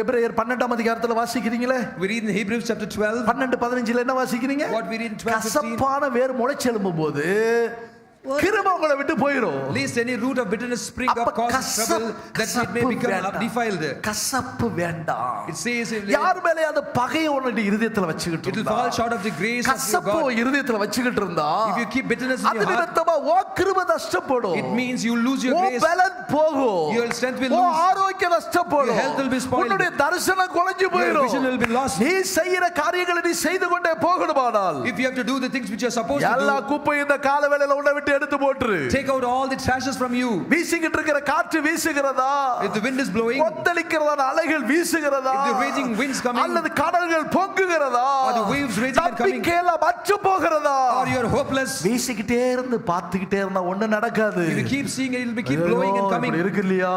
A: எபிரேயர் 12ஆம் அதிகாரத்துல வாசிக்கிறீங்களே,
B: We read in Hebrews chapter 12.
A: 12:15 என்ன வாசிக்கிறீங்க?
B: What we read in 12:15.
A: கசப்பான வேர் முளைச்செலும்பும் போது கிருபை உங்களை விட்டு போயிடும்.
B: Lest any root of bitterness spring up, cause trouble, that it may become defiled.
A: கசப்பு வேண்டாம்.
B: It says
A: யார் மேலே அந்த பகையை உன்னுடைய இருதயத்துல வச்சிக்கிட்டு
B: it will fall short of the grace of your
A: கசப்பு
B: God.
A: இருதயத்துல வச்சிக்கிட்டு இருந்தா,
B: If you keep bitterness in
A: அது
B: your heart,
A: நிமித்தமா உன் கிருபை நஷ்டப்படும்.
B: it means you lose your
A: உன்
B: grace,
A: பலன் போகும்.
B: your strength will
A: உன்
B: lose,
A: ஆரோக்கியம் நஷ்டப்படும்.
B: your health will be spoiled,
A: உன்னுடைய தரிசனம் குறைஞ்சு
B: your
A: போயிடும்.
B: vision will be lost.
A: நீ செய்யற காரியங்களை நீ செய்து கொண்டே போகணுமானால்,
B: If you have to do the things which you are supposed to
A: எல்லா
B: do,
A: குப்பையும் இந்த காலவேளையில உன்னை விட்டு எடுத்து போட்டுரு.
B: take out all the trashes from you.
A: வீசிக்கிட்டு இருக்கிற காற்று வீசுகிறதா,
B: If the wind is blowing,
A: கொந்தளிக்கிறதான அலைகள் வீசுகிறதா,
B: if the raging winds coming,
A: அல்லது கடல்கள் பொங்குகிறதா,
B: or the waves raging and coming,
A: நம்பிக்கையில மச்சு போகிறதா,
B: or you are hopeless,
A: வீசிக்கிட்டே இருந்து பார்த்துக்கிட்டே இருந்தா ஒண்ணு நடக்காது.
B: if you keep seeing it, it will keep blowing and coming.
A: இப்படி இருக்கு இல்லையா?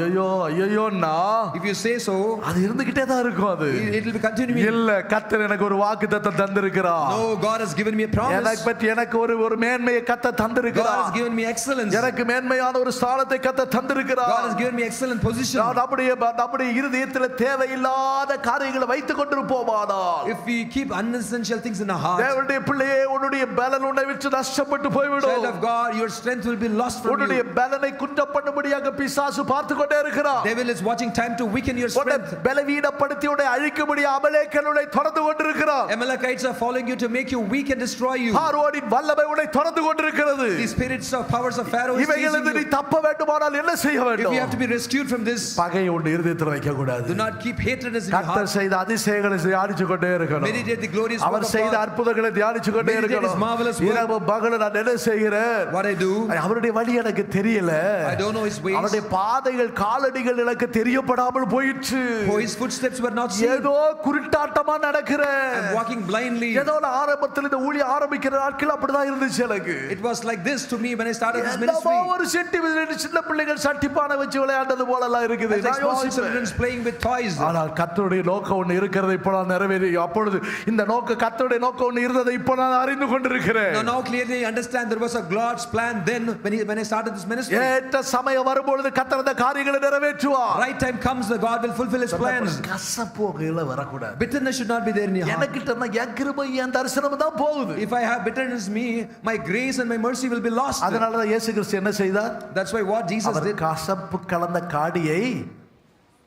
A: ஐயோ ஐயோன்னா
B: If you say so,
A: அது இருந்துகிட்டே தான் இருக்கும். அது
B: it will be continuing.
A: இல்ல, கர்த்தர் எனக்கு ஒரு வாக்குத்தத்தம் தந்திருக்கிறார்.
B: No, God has given me a promise.
A: எனக்கு பற்றி எனக்கு ஒரு மேன்மையை கர்த்தர்
B: God
A: தந்திருக்கிறார்.
B: has given me excellence.
A: எனக்கு மேன்மையான ஒரு ஸ்தானத்தை கர்த்தர் தந்திருக்கிறார்.
B: God has given me excellent position.
A: நம்முடைய இருதயத்தில் தேவையில்லாத காரியங்களை வைத்துக் கொண்டிருப்போமானால்,
B: If we keep unessential things in our heart,
A: தேவனுடைய பிள்ளையே, உன்னுடைய பலன் உன்னை விட்டு நஷ்டப்பட்டு
B: child
A: போய்விடும்.
B: of God, your strength will be lost from
A: உன்னுடைய
B: you.
A: பலனை குற்றம் பண்ணும்படியாக பிசாசு பார்த்து கொண்டே இருக்கிறார்.
B: Devil is watching time to weaken your
A: உன்னை
B: strength.
A: பலவீனப்படுத்தி உன்னை அழிக்கும்படி அமலேக்கனுடைய தொடர்ந்து கொண்டிருக்கிறார்.
B: Amalekites are following you to make you weak and destroy you.
A: பார்வோனின் வல்லமை உன்னை தொடர்ந்து கொண்டிருக்கிறது.
B: The spirits of powers of Pharaoh is
A: இவைகளிலிருந்து நீ
B: chasing you.
A: தப்ப வேண்டுமானால் என்ன செய்ய
B: If
A: வேண்டும்?
B: you have to be rescued from this,
A: பகையை உன் இருதயத்தில் வைக்க கூடாது.
B: do not keep hatredness in your
A: கர்த்தர்
B: heart.
A: செய்த அதிசயங்களை தியானிச்சு கொண்டே இருக்கணும்.
B: Meditate the glorious
A: our
B: work of
A: செய்த
B: God.
A: அற்புதங்களை தியானிச்சு கொண்டே
B: Meditate his
A: இருக்கணும்.
B: marvelous work.
A: இரவு பகலும் நான் என்ன செய்கிறேன்?
B: What I do,
A: அவருடைய வழி எனக்கு தெரியல.
B: I don't know his ways.
A: அவருடைய பாதைகள் காலடிகள் எனக்கு தெரியப்படாமல் போயிற்று.
B: For his footsteps were not seen.
A: ஏதோ குருட்டாட்டமா நடக்கிறேன்.
B: I'm walking blindly.
A: ஏதோ ஆரம்பத்தில் இந்த ஊழியம் ஆரம்பிக்கிற நாட்கள் அப்படிதான் இருந்துச்சு எனக்கு.
B: It was like this to me when I started this
A: என்னமோ
B: ministry.
A: ஒரு சிட்டி சின்ன பிள்ளைகள் சட்டிப்பானை வச்சு விளையாண்டது போலலாம் இருக்குது.
B: It's like
A: நான்
B: small
A: யோசிப்பேன்.
B: children playing with toys.
A: ஆனால் கர்த்தருடைய நோக்கம் ஒன்று இருக்கிறது இப்போ நான் நிறைவேறி அப்பொழுது இந்த நோக்கம் கர்த்தருடைய நோக்கம் ஒன்று இருந்ததை இப்போ நான் அறிந்து கொண்டிருக்கிறேன்.
B: Now clearly I understand there was a God's plan then when I started this ministry.
A: ஏற்ற சமயம் வரும்பொழுது கர்த்தர் அந்த காரியங்களை நிறைவேற்றுவார்.
B: Right time comes, the God will fulfill his plans.
A: கசப்போகையில வரக்கூடாது.
B: Bitterness should not be there in your heart.
A: எனக்கிட்ட என் கிருபை என் தரிசனம் தான் போகுது.
B: If I have bitterness in me, my grace and my mercy will be lost.
A: அதனால தான் இயேசு கிறிஸ்து என்ன செய்தார்?
B: That's why what Jesus
A: our
B: did.
A: கசப்பு கலந்த காடியை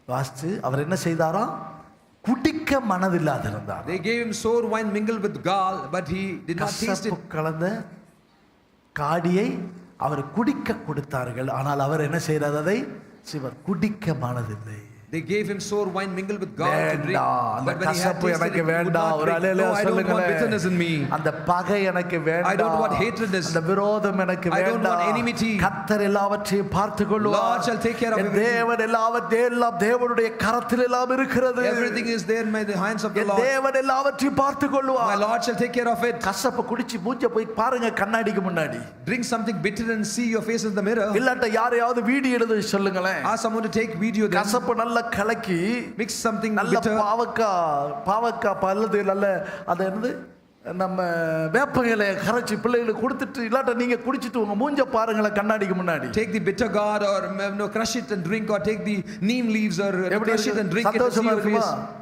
A: வாசித்து அவர் என்ன செய்தாராம்? குடிக்க மனதில்லாதிருந்தார்.
B: They gave him sour wine mingled with gall, but he did not taste it.
A: கசப்பு கலந்த காடியை அவர் குடிக்க கொடுத்தார்கள். ஆனால் அவர் என்ன செய்தார்? அதை சிவர் குடிக்க மனதில்லை.
B: They gave him sour wine mingled with gall to drink.
A: அந்த
B: But when he had
A: கசப்பு
B: tasted
A: எனக்கு
B: it, he would
A: வேண்டாம்.
B: not
A: ஒரு
B: drink.
A: Hallelujah
B: No, I don't want
A: சொல்லுங்களேன்.
B: bitterness in me.
A: அந்த பகை எனக்கு வேண்டாம்.
B: I don't want hatredness.
A: அந்த விரோதம் எனக்கு
B: I don't
A: வேண்டாம்.
B: want enmity.
A: கர்த்தர் எல்லாவற்றையும் பார்த்துக் கொள்வார்.
B: Lord shall take care of
A: N
B: everything.
A: தேவன் எல்லாம் தேவனுடைய கரத்தில் எல்லாம் இருக்கிறது.
B: Everything is there in the hands of the
A: N
B: Lord.
A: தேவன் எல்லாவற்றையும் பார்த்துக்
B: My
A: கொள்வார்.
B: Lord shall take care of it.
A: கசப்பு குடிச்சு மூஞ்ச போய் பாருங்க கண்ணாடிக்கு முன்னாடி.
B: Drink something bitter and see your face in the mirror.
A: இல்லாட்ட யாரையாவது வீடியோ எடுத்து சொல்லுங்களேன்.
B: Ask someone to take video then.
A: கசப்பு நல்லா கலக்கி
B: Mix something
A: நல்ல
B: bitter.
A: பாவக்காய் பல்லது நல்ல அது என்னது நம்ம வேப்பங்களை கரைச்சி பிள்ளைகளுக்கு கொடுத்துட்டு இல்லாட்ட நீங்க குடிச்சிட்டு உங்க மூஞ்ச பாருங்களேன் கண்ணாடிக்கு முன்னாடி.
B: Take the bitter gourd or crush it and drink, or take the neem leaves or
A: எப்படி
B: crush it and drink it and see
A: சந்தோஷமா
B: your
A: இருக்குமா?
B: face.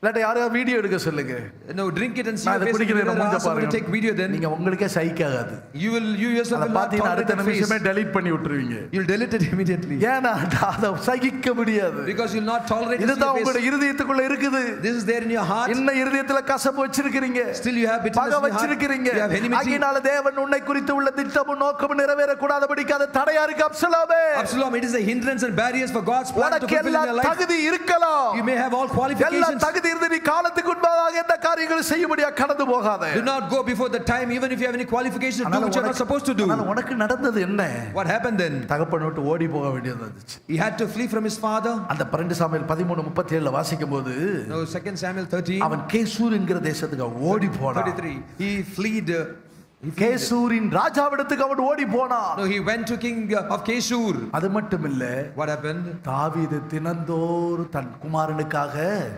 A: இல்லாட்ட யாரையாவது வீடியோ எடுக்க சொல்லுங்க.
B: No, drink it and see
A: நான்
B: your
A: இதை
B: face.
A: குடிக்கிறேன்
B: Ask
A: மூஞ்ச
B: someone to take video
A: பாருங்க.
B: then.
A: நீங்க உங்களுக்கே சகிக்காது.
B: You yourself
A: அத
B: will not
A: பாத்தீங்கன்னா
B: tolerate
A: அடுத்த
B: the face.
A: நிமிஷமே டெலீட் பண்ணி விட்டுருவீங்க.
B: You'll delete it immediately.
A: ஏன்னா அத சகிக்க முடியாது.
B: Because you'll not tolerate to see
A: இதுதான்
B: your
A: உங்களுடைய
B: face.
A: இருதயத்துக்குள்ள இருக்குது.
B: This is there in your heart.
A: இன்ன இருதயத்துல கசப்பு வச்சிருக்கீங்க.
B: Still you have bitterness
A: பகை
B: in your heart.
A: வச்சிருக்கீங்க.
B: You have enmity.
A: ஆகையினால தேவன் உன்னை குறித்து உள்ள திட்டமும் நோக்கமும் நிறைவேற கூடாதபடிக்கு அது தடையா இருக்கு. அப்சலோமே,
B: Absalom, it is a hindrance and barriers for God's plan to
A: உனக்கு
B: fulfill in
A: எல்லா
B: your life.
A: தகுதி இருக்கலாம்.
B: You may have all
A: எல்லா
B: qualifications.
A: தகுதி இருந்து நீ காலத்துக்கு முன்பாக எந்த காரியங்களை செய்யும்படியா கடந்து போகாதே.
B: Do not go before the time, even if you have any qualifications to do which you are not supposed to do.
A: ஆனா உனக்கு நடந்தது என்ன?
B: What happened then?
A: தகப்பன் விட்டு ஓடி போக வேண்டியது இருந்துச்சு.
B: He had to flee from his father.
A: அந்த 2 சாமுவேல் 13:37 வாசிக்கும்போது
B: No, 2 Samuel 13.
A: அவன் கேசூர் என்கிற தேசத்துக்கு ஓடி போனான்.
B: 33. He fled.
A: கேசூரின் ராஜாவிடத்துக்கு அவன் ஓடி போனான்.
B: No, he went to king of Keshur.
A: அது மட்டுமில்ல,
B: What happened?
A: தாவீது தினந்தோறும் தன் குமாரனுக்காக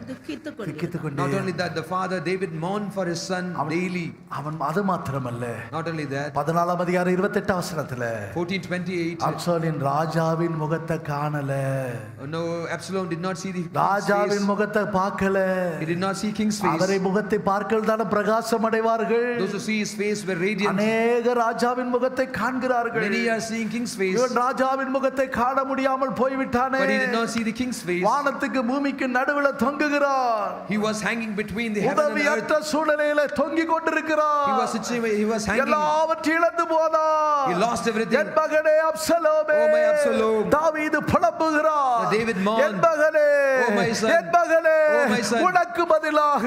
C: துக்கித்துக்
A: துக்கித்துக்
B: Not
A: கொண்டே
B: only that, the father David mourned for his son daily.
A: அவன் அது மாத்திரமல்ல,
B: Not only that,
A: 14ஆம் அதிகாரம் 28 வசனத்துல
B: 14:28.
A: அப்சலோமின் ராஜாவின் முகத்தை காணல.
B: No, Absalom did not see the king's
A: ராஜாவின்
B: face.
A: முகத்தை பார்க்கல.
B: He did not see king's face.
A: அவரை முகத்தை பார்க்கல் தான பிரகாசம் அடைவார்கள்.
B: Those who see his face were radiant.
A: அநேக ராஜாவின் முகத்தை காண்கிறார்கள்.
B: Many are seeing king's face.
A: இவன் ராஜாவின் முகத்தை காண முடியாமல் போய்விட்டானே.
B: But he did not see the king's face.
A: வானத்துக்கு பூமிக்கு நடுவுல தொங்குகிறார்.
B: He was hanging between the heaven and earth.
A: உதவியற்ற சூழ்நிலையில தொங்கிக் கொண்டிருக்கிறார்.
B: He was hanging.
A: எல்லாவற்றையும் இழந்து போனார்.
B: He lost everything.
A: என் மகனே அப்சலோமே,
B: Oh, my Absalom.
A: தாவீது புலம்புகிறார்.
B: David mourned.
A: என் மகனே,
B: Oh, my son.
A: என் மகனே,
B: Oh, my son.
A: உனக்கு பதிலாக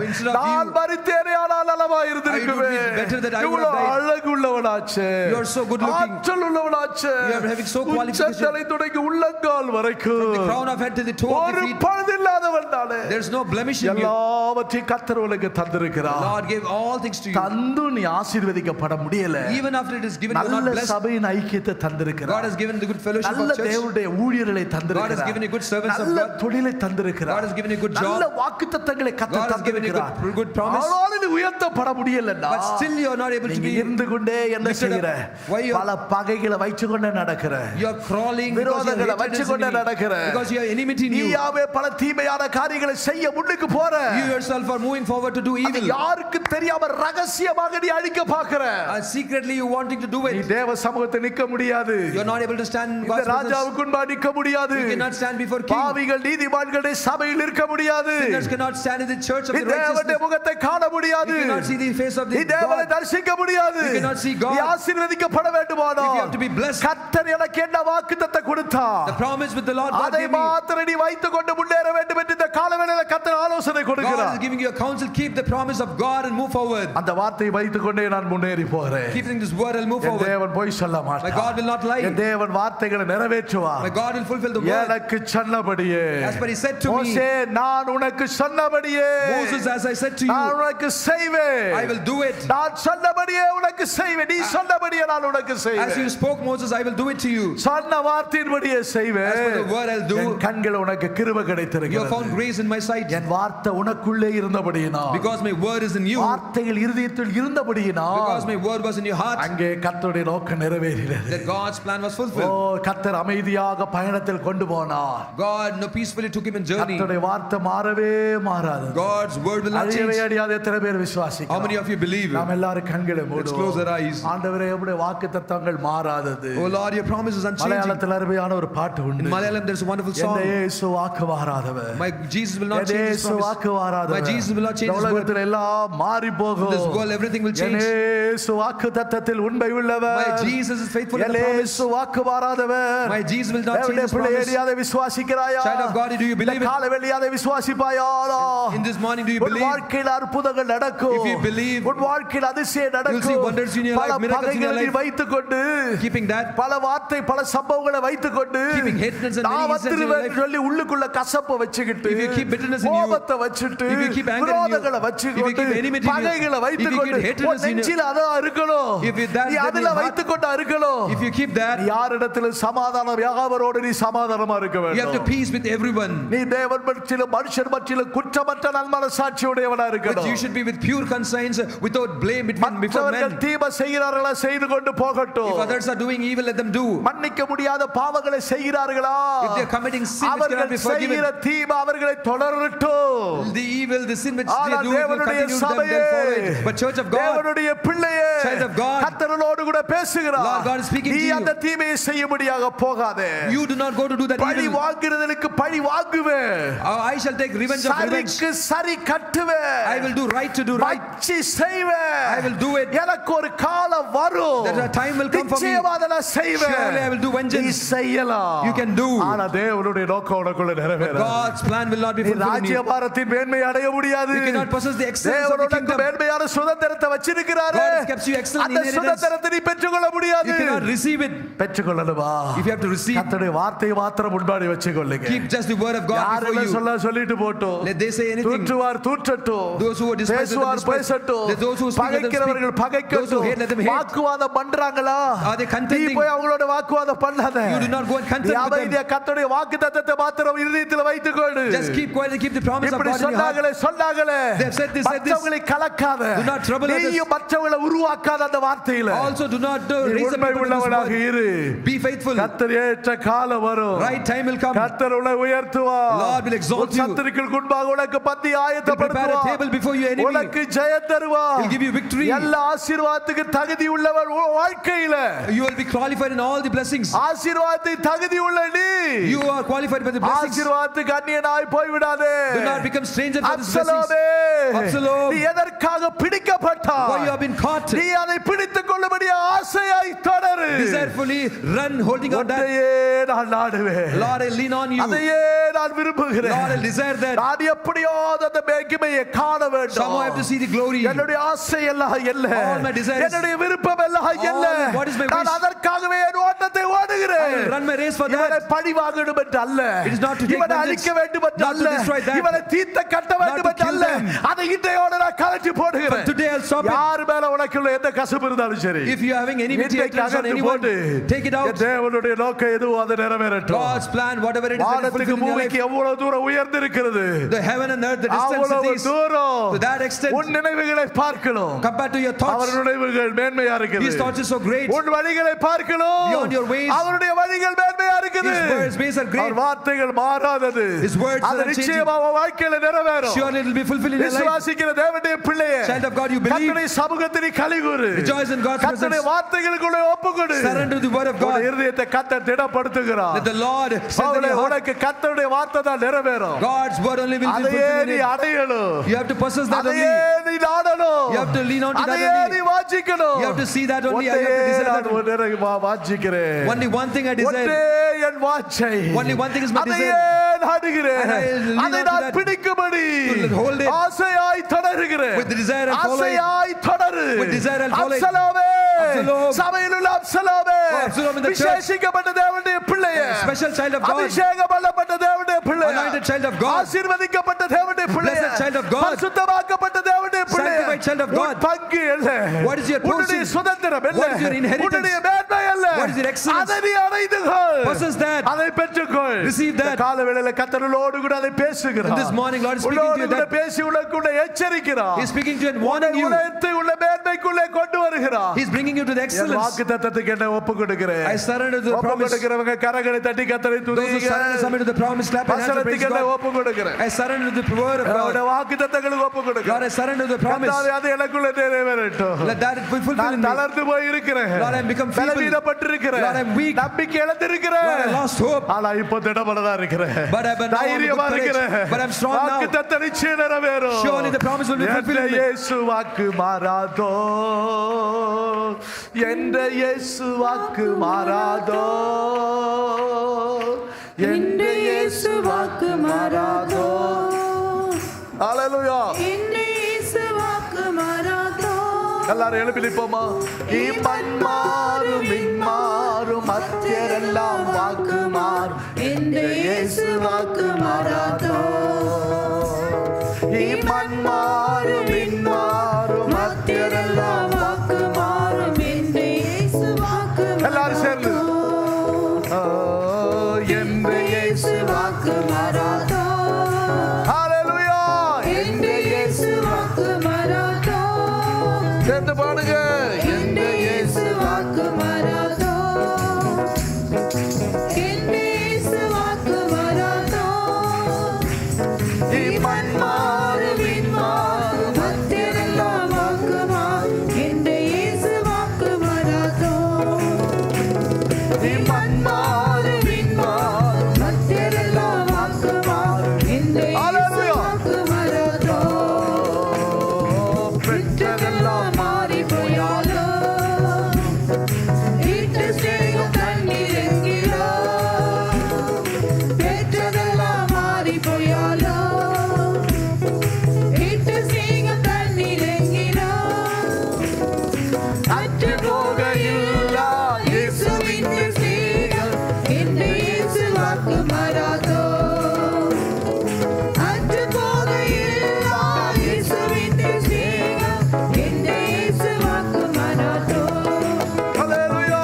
B: Instead of
A: நான்
B: you,
A: மரித்தேனே, ஆனால் நலமாய் இருந்திருக்குமே.
B: I would be better that I would
A: இவ்வளவு
B: have died.
A: அழகுள்ளவனாச்சே,
B: You are so good looking.
A: ஆற்றல் உள்ளவனாச்சே,
B: You are having so qualification.
A: உச்சந்தலை தொடங்கி உள்ளங்கால் வரைக்கும்
B: From the crown of head to the toe of
A: ஒரு
B: the feet,
A: பழுதில்லாதவன் தானே.
B: there is no blemish in you.
A: எல்லாவற்றையும் கர்த்தர் உனக்கு
B: The
A: தந்திருக்கிறார்.
B: Lord gave all things to you.
A: தந்து நீ ஆசீர்வதிக்கப்பட முடியல.
B: Even after it is given, you are not
A: நல்ல
B: blessed.
A: சபையின் ஐக்கியத்தை
B: God
A: தந்திருக்கிறார்.
B: has given the good fellowship
A: நல்ல
B: of church.
A: தேவனுடைய ஊழியர்களை
B: God has
A: தந்திருக்கிறார்.
B: given you good servants of
A: நல்ல
B: God.
A: தொழிலை தந்திருக்கிறார்.
B: God has given you good job.
A: நல்ல வாக்குத்தத்தங்களை கர்த்தர்
B: God has given you
A: தந்திருக்கிறார்.
B: good promise.
A: ஆனாலும் நீ உயர்த்தப்பட முடியலன்னா
B: But still you are not able to
A: நீங்க
B: be
A: இருந்து கொண்டே என்ன
B: lifted up.
A: செய்கிற?
B: Why you are-
A: பல பகைகளை வைத்து கொண்டே நடக்கிற.
B: You are crawling because you
A: விரோதங்களை
B: have
A: வச்சு
B: hatred
A: கொண்டே
B: and enemy.
A: நடக்கிற.
B: Because you have enmity in you.
A: நீயாவே பல தீமையான காரியங்களை செய்ய முன்னுக்கு போற.
B: You yourself are moving forward to do
A: அது
B: evil.
A: யாருக்கு தெரியாம ரகசியமாக நீ அழிக்க பார்க்கிற.
B: And secretly you wanting to do
A: நீ
B: it.
A: தேவ சமூகத்தை நிக்க முடியாது.
B: You are not able to stand in
A: இந்த
B: God's presence.
A: ராஜாவுக்கு முன்பாக நிக்க முடியாது.
B: You cannot stand before king.
A: பாவிகள் நீதிமான்களுடைய சபையில் இருக்க முடியாது.
B: Sinners cannot stand in the church of
A: நீ
B: the
A: தேவனுடைய
B: righteous.
A: முகத்தை காண முடியாது.
B: You cannot see the face of
A: நீ
B: the
A: தேவனை
B: God.
A: தரிசிக்க முடியாது.
B: You cannot see God.
A: நீ ஆசீர்வதிக்கப்பட வேண்டுமானால்
B: If you have to be blessed,
A: கர்த்தர் எனக்கு என்ன வாக்குத்தத்தத்தை கொடுத்தார்,
B: the promise with the Lord God
A: அதை
B: gave me.
A: மாத்திரம் நீ வைத்துக் கொண்டு முன்னேற வேண்டும் என்று இந்த காலவேளையில கர்த்தர் ஆலோசனை
B: God
A: கொடுக்கிறார்.
B: is giving you a counsel. Keep the promise of God and move forward.
A: அந்த வார்த்தையை வைத்துக் கொண்டே நான் முன்னேறி போகிறேன்.
B: Keeping this word, I'll move
A: N
B: forward.
A: தேவன் பொய் சொல்ல
B: My
A: மாட்டார்.
B: God will not lie.
A: என் தேவன் வார்த்தைகளை நிறைவேற்றுவார்.
B: My God will fulfill the word.
A: எனக்கு சொன்னபடியே
B: As per he said to me,
A: மோசே, நான் உனக்கு சொன்னபடியே
B: Moses, as I said to
A: நான்
B: you,
A: உனக்கு செய்வேன்.
B: I will do it.
A: நான் சொன்ன சொன்னபடியே உனக்கு செய்வேன். நீ சொன்னபடியே நான் உனக்கு
B: As
A: செய்வேன்.
B: you spoke, Moses, I will do it to you.
A: சொன்ன வார்த்தையின்படியே
B: As
A: செய்வேன்.
B: per the word I'll do.
A: என் கண்கள் உனக்கு கிருபை
B: You have
A: கிடைத்திருக்கிறது.
B: found grace in my sight.
A: என் வார்த்தை உனக்குள்ளே இருந்தபடியினால்,
B: Because my word is in you.
A: வார்த்தைகள் இருதயத்தில் இருந்தபடியினால்,
B: Because my word was in your heart.
A: அங்கே கர்த்தருடைய நோக்கம் நிறைவேறினது.
B: That God's plan was
A: O,
B: fulfilled.
A: கர்த்தர் அமைதியாக பயணத்தில் கொண்டு போனார்.
B: God peacefully took him in journey.
A: கர்த்தருடைய வார்த்தை மாறவே மாறாது.
B: God's word will not
A: அழியவே
B: change.
A: அழியாத எத்தனை பேர்
B: How many
A: விசுவாசிக்கிறோம்?
B: of you believe?
A: நாம் எல்லாரும் கண்களை
B: Let's close our
A: மூடுவோம்.
B: eyes.
A: ஆண்டவரே, உம்முடைய வாக்குத்தத்தங்கள் மாறாதது.
B: Oh Lord, your promise is unchanging.
A: மலையாளத்தில் அருமையான ஒரு பாட்டு
B: In
A: உண்டு.
B: Malayalam, there's a wonderful
A: N
B: song.
A: இயேசு வாக்கு மாறாதவர்.
B: My Jesus will not
A: N
B: change his
A: இயேசு
B: promise.
A: வாக்கு மாறாதவர்.
B: My Jesus will not change
A: இந்த
B: his word.
A: உலகத்தில் எல்லாம் மாறி
B: In
A: போகும்.
B: this world, everything will
A: N
B: change.
A: இயேசு வாக்குத்தத்தத்தில் உண்மை உள்ளவர்.
B: My Jesus is faithful in
A: N
B: the promise.
A: இயேசு வாக்கு மாறாதவர்.
B: My Jesus will not change
A: தேவனுடைய
B: his
A: பிள்ளையே,
B: promise.
A: நீ அதை விசுவாசிக்கிறாயா?
B: Child of God, do you believe
A: இந்த
B: it?
A: காலை வெளியே அதை விசுவாசிப்பாயாடா?
B: In this morning, do you
A: உன்
B: believe?
A: வாழ்க்கையில் அற்புதங்கள் நடக்கும்.
B: If you believe,
A: உன் வாழ்க்கையில் அதிசயம்
B: you'll see
A: நடக்கும்.
B: wonders in your
A: பல
B: life, miracles in your
A: பகைகளை நீ
B: life.
A: வைத்துக்கொண்டு,
B: Keeping that,
A: பல வார்த்தை பல சம்பவங்களை வைத்துக்கொண்டு,
B: Keeping hatredness and
A: நான்
B: many incidents in your
A: வந்துருவேன்
B: life.
A: சொல்லி உள்ளுக்குள்ள கசப்பை வச்சுக்கிட்டு,
B: If you keep bitterness in you,
A: கோபத்தை வச்சுட்டு,
B: if you keep anger in you,
A: விரோதங்களை
B: if you
A: வச்சுக்கொண்டு,
B: keep enmity in you,
A: பகைகளை
B: if you
A: வைத்துக்கொண்டு,
B: keep hatredness
A: உன்
B: in you,
A: நெஞ்சில் அதான் இருக்கணும்.
B: if you that
A: நீ
B: in
A: அதுல
B: your heart,
A: வைத்துக்கொண்டு இருக்கணும்.
B: if you keep that,
A: நீ யாரிடத்திலும் சமாதானம், யாவரோடு நீ சமாதானமா இருக்க
B: you have to
A: வேண்டும்.
B: peace with everyone.
A: நீ தேவன் மற்றிலும் மனுஷர் மற்றிலும் குற்றமற்ற நல்மனசாட்சி உடையவனா
B: But
A: இருக்கணும்.
B: you should be with pure conscience, without blame before
A: மற்றவர்கள்
B: men.
A: தீமை செய்கிறார்களா செய்து கொண்டு போகட்டும்.
B: If others are doing evil, let them do.
A: மன்னிக்க முடியாத பாவங்களை செய்கிறார்களா?
B: If they are committing sin which cannot
A: அவர்கள்
B: be forgiven,
A: செய்கிற தீமை அவர்களை தொடரட்டும்.
B: the evil, the sin which they
A: ஆனால்
B: do, it will
A: தேவனுடைய
B: continue them,
A: சபையே,
B: they'll follow it. But church of God,
A: தேவனுடைய பிள்ளையே,
B: Child of God,
A: கர்த்தரோடு கூட பேசுகிறார்.
B: Lord God is speaking
A: நீ
B: to you.
A: அந்த தீமையை செய்யும்படியாக போகாதே.
B: you do not go to do that
A: பழி
B: evil.
A: வாங்குறதற்கு பழி வாங்குவேன்.
B: I shall take revenge of revenge.
A: சரிக்கு சரி கட்டுவேன்.
B: I will do right to do right.
A: வச்சி செய்வேன்.
B: I will do it.
A: எனக்கு ஒரு காலம் வரும்.
B: That a time will come for me.
A: நிச்சயமா அதை நான் செய்வேன்.
B: Surely I will do vengeance.
A: நீ செய்யலாம்.
B: You can do.
A: ஆனா தேவனுடைய நோக்கம் உனக்குள்ள நிறைவேறாது.
B: God's plan will not be
A: நீ
B: fulfilled in you.
A: ராஜ்யபாரத்தின் மேன்மை அடைய முடியாது.
B: You cannot possess the excellence
A: தேவன்
B: of the
A: உனக்கு
B: kingdom.
A: மேன்மையான சுதந்திரத்தை வச்சிருக்கிறாரு.
B: God has kept you excellent
A: அந்த
B: inheritance.
A: சுதந்திரத்தை நீ பெற்றுக்கொள்ள முடியாது.
B: You cannot receive it.
A: பெற்றுக்கொள்ளணுமா?
B: If you have to receive,
A: கர்த்தருடைய வார்த்தையை மாத்திரம் முன்பாடி வச்சுக்கொள்ளுங்க.
B: keep just the word of God
A: யார்
B: before
A: என்ன
B: you.
A: சொல்லிட்டு போட்டோம்.
B: Let they say anything.
A: தூற்றுவார் தூற்றட்டும்.
B: Those who despise, let them
A: பேசுவார்
B: despise.
A: பேசட்டும்.
B: Let those who speak, let them
A: பகைக்கிறவர்கள்
B: speak. Those who
A: பகைக்கட்டும்.
B: hate, let them hate.
A: வாக்குவாதம் பண்றாங்களா?
B: Are they
A: நீ
B: contending?
A: போய் அவங்களோட வாக்குவாதம் பண்ணாத.
B: You do not go and contend
A: நீ
B: with them.
A: அமைதியா கர்த்தருடைய வாக்குத்தத்தத்தை மாத்திரம் இதயத்தில் வைத்துக்கொள்.
B: Just keep quiet and keep the promise of
A: இப்படி
B: God in your heart.
A: சொன்னாங்களே
B: They have said this, said this.
A: மற்றவங்களை கலக்காத.
B: Do not trouble others.
A: நீயும் மற்றவங்களை உருவாக்காத அந்த வார்த்தையில.
B: Also do not
A: நீ
B: raise the
A: உண்மை
B: people to this
A: உள்ளவனாக
B: word.
A: இரு.
B: Be faithful.
A: கர்த்தர் ஏற்ற காலம் வரும்.
B: Right time will come.
A: கர்த்தர் உன்னை உயர்த்துவார்.
B: Lord will exalt
A: உன்
B: you.
A: சத்துருக்களுக்கு முன்பாக உனக்கு பந்தி
B: He'll prepare a
A: ஆயத்தப்படுத்துவார்.
B: table before your enemy.
A: உனக்கு ஜெயம் தருவார்.
B: He'll give you victory.
A: எல்லா ஆசீர்வாதத்துக்கு தகுதி உள்ளவர் உன் வாழ்க்கையில.
B: You will be qualified in all the blessings.
A: ஆசீர்வாதத்துக்கு தகுதி உள்ள நீ.
B: You are qualified by the blessings.
A: ஆசீர்வாதத்துக்கு அந்நியனாய் போய் விடாதே.
B: Do not become stranger for these blessings.
A: அப்சலோமே,
B: Absalom,
A: நீ எதற்காக
B: why
A: பிடிக்கப்பட்டாய்?
B: you have been caught.
A: நீ அதை பிடித்துக் கொள்ளும்படி ஆசையாய் தொடரு.
B: Desirefully run, holding on that.
A: ஒன்றையே நான் நாடுவேன்.
B: Lord, I lean on you.
A: அதையே நான் விரும்புகிறேன்.
B: Lord, I desire that.
A: நான் எப்படியாவது அந்த மேன்மையை காண வேண்டும்.
B: Somehow I have to see the glory.
A: என்னுடைய ஆசை எல்லாம் இல்ல.
B: All my desires.
A: என்னுடைய விருப்பம் எல்லாம் இல்ல.
B: what is my
A: நான்
B: wish?
A: அதற்காகவே என் ஓட்டத்தை
B: I
A: ஓடுகிறேன்.
B: will run my race for
A: இவனை
B: that.
A: பழி வாங்கணும் என்று அல்ல.
B: It is not to take
A: இவனை
B: vengeance.
A: அழிக்க வேண்டும் என்று
B: Not to
A: அல்ல.
B: destroy that.
A: இவனை தீர்த்த கட்ட வேண்டும்
B: to
A: என்று
B: kill
A: அல்ல.
B: them.
A: அதை இன்றையோட நான் கலட்டி போடுகிறேன்.
B: Today I'll stop it.
A: யார் மேல உனக்குள்ள எந்த கசப்பு இருந்தாலும் சரி.
B: If you are having any
A: இன்றைக்கு
B: hatred on
A: அகற்றி
B: anyone,
A: போட்டு
B: take it out.
A: என் தேவனுடைய நோக்கம் எதுவோ அது நிறைவேறட்டும்.
B: God's plan, whatever it is, let it
A: வானத்துக்கு
B: fulfill in your life.
A: பூமிக்கு எவ்வளவு தூரம் உயர்ந்திருக்கிறது.
B: The heaven and earth, the distance
A: அவ்வளவு
B: it is.
A: தூரம்.
B: To that extent,
A: உன் நினைவுகளை பார்க்கணும்.
B: compared to your thoughts,
A: அவர் நினைவுகள் மேன்மையா இருக்குது.
B: His thoughts are so great.
A: உன் வழிகளை பார்க்கணும்.
B: Beyond your ways,
A: அவருடைய வழிகள் மேன்மையா இருக்குது.
B: His ways are great.
A: அவர் வார்த்தைகள் மாறாதது.
B: His words
A: அது
B: are unchanging.
A: நிச்சயமா உன் வாழ்க்கையில நிறைவேறும்.
B: Surely it will be fulfilled in your life.
A: விசுவாசிக்கிற தேவனுடைய பிள்ளையே,
B: Child of God, you believe.
A: கர்த்தருடைய சமூகத்தில் நீ களிகூரு.
B: Rejoice in God's
A: கர்த்தருடைய
B: presence.
A: வார்த்தைகளுக்குள்ளே ஒப்புக்கொடு.
B: Surrender to the word of
A: உன்
B: God.
A: இருதயத்தை கர்த்தர் திடப்படுத்துகிறார்.
B: Let the Lord strengthen
A: அவளே,
B: your heart.
A: உனக்கு கர்த்தருடைய வார்த்தை தான் நிறைவேறும்.
B: God's word only will be
A: அதையே
B: fulfilled
A: நீ
B: in it.
A: அடையணும்.
B: You have to possess that only.
A: அதையே நீ நாடணும்.
B: You have to lean on to that
A: அதையே
B: only.
A: நீ வாஞ்சிக்கணும்.
B: You have to see that only. I have to
A: ஒன்றையே
B: desire
A: நான்
B: that only.
A: வாஞ்சிக்கிறேன்.
B: Only one thing I desire.
A: ஒன்றே என் வாஞ்சை.
B: Only one thing is my
A: அதையே
B: desire.
A: நாடுகிறேன்.
B: And I lean
A: அதை
B: on to
A: நான்
B: that.
A: பிடிக்கும்படி
B: To hold it.
A: Aasaiyai தொடருகிறேன்.
B: With desire and follow it.
A: Aasaiyai தொடரு.
B: With desire and follow it.
A: அப்சலோமே,
B: Absalom.
A: சபையில் உள்ள அப்சலோமே,
B: Oh, Absalom in the church.
A: விசேஷிக்கப்பட்ட தேவனுடைய பிள்ளையே,
B: Special child of God.
A: அபிஷேகம் பண்ணப்பட்ட தேவனுடைய பிள்ளையே,
B: Anointed child of God.
A: ஆசீர்வதிக்கப்பட்ட தேவனுடைய பிள்ளையே,
B: Blessed child of God.
A: பரிசுத்தமாக்கப்பட்ட தேவனுடைய பிள்ளையே,
B: Sanctified child of
A: உன்
B: God.
A: பங்கு அல்ல.
B: What is your
A: உன்னுடைய
B: portion?
A: சுதந்திரம் அல்ல.
B: What is your inheritance?
A: உன்னுடைய மேன்மை அல்ல.
B: What is your excellence?
A: அதை நீ அடைந்து கொள்.
B: Possess that.
A: அதை பெற்றுக்கொள்.
B: Receive that.
A: இந்த காலவேளையில கர்த்தரோடு கூட அதை பேசுகிறார்.
B: And this morning Lord is speaking to
A: உன்னோடு
B: you
A: கூட
B: that
A: பேசி உனக்குள்ள எச்சரிக்கிறார்.
B: He is speaking to you and warning you.
A: உலகத்தை உள்ள மேன்மைக்குள்ளே கொண்டு வருகிறார்.
B: He is bringing you to the
A: N
B: excellence.
A: வாக்குத்தத்தத்துக்கு என்ன ஒப்பு கொடுக்கிறேன்.
B: I surrender to the
A: ஒப்பு
B: promise.
A: கொடுக்கிறவங்க கரங்களை தட்டி கர்த்தரை
B: Those who
A: துதிங்க.
B: surrender submit to the promise, clap and hands and praise
A: வசனத்துக்கு என்ன
B: God.
A: ஒப்பு கொடுக்கிறேன்.
B: I surrender to the word of
A: அவருடைய
B: God.
A: வாக்குத்தத்தங்களுக்கு ஒப்பு
B: God,
A: கொடுக்கிறேன்.
B: I surrender to the promise.
A: கர்த்தாவே, அது எனக்குள்ள நிறைவேறட்டும்.
B: Let that be fulfilled
A: நான்
B: in me.
A: தளர்ந்து போய் இருக்கிறேன்.
B: Lord, I am become feeble.
A: பலவீனப்பட்டிருக்கிறேன்.
B: Lord, I am weak.
A: நம்பிக்கை இழந்திருக்கிறேன்.
B: Lord, I lost hope.
A: ஆனா இப்போ திடமனதா இருக்கிறேன்.
B: But I am now on
A: தைரியமா
B: good courage.
A: இருக்கிறேன்.
B: But I am strong now.
A: வாக்குத்தத்தம் நிச்சயம் நிறைவேறும்.
B: Surely the promise will be fulfilled in me.
A: இயேசு வாக்கு மாறாதோ, என்ற இயேசு வாக்கு மாறாதோ, என்ற இயேசு வாக்கு மாறாதோ. ஹalleluya. எல்லாரும் எழுப்பி நிற்போமா? இம்மண் மாறும் மின்மாறும் மத்தியரெல்லாம் வாக்கு மாறும், என்ற இயேசு வாக்கு மாறாதோ. இம்மண் மாறும் மின்மாறும் மத்தியரெல்லாம் வாக்கு மாறும், என்ற இயேசு வாக்கு மாறாதோ. எல்லாரும் சேர்ந்து என்ற இயேசு வாக்கு மாறாதோ. ஹalleluya. என்ற இயேசு வாக்கு மாறாதோ. சேர்ந்து பாடுங்க. என்ற இயேசு வாக்கு மாறாதோ. என்ற இயேசு வாக்கு மாறாதோ. இம்மண் மாறும் மின்மாறும் மத்தியரெல்லாம் வாக்கு மாறும், என்ற இயேசு வாக்கு மாறாதோ. இம்மண் மாறும் மின்மாறும் மத்தியரெல்லாம் வாக்கு மாறும், என்ற இயேசு வாக்கு மாறாதோ. பெற்றதெல்லாம் மாறி போயாலோ, இட்டு சேரும் தண்ணீர் என்கிறோ. பெற்றதெல்லாம் மாறி போயாலோ, இட்டு சேரும் தண்ணீர் என்கிறோ. அற்று போகையில்லா இயேசுவின் ஸ்நேகம், என்ற இயேசு வாக்கு மாறாதோ. அற்று போகையில்லா இயேசுவின் ஸ்நேகம், என்ற இயேசு வாக்கு மாறாதோ. ஹalleluya.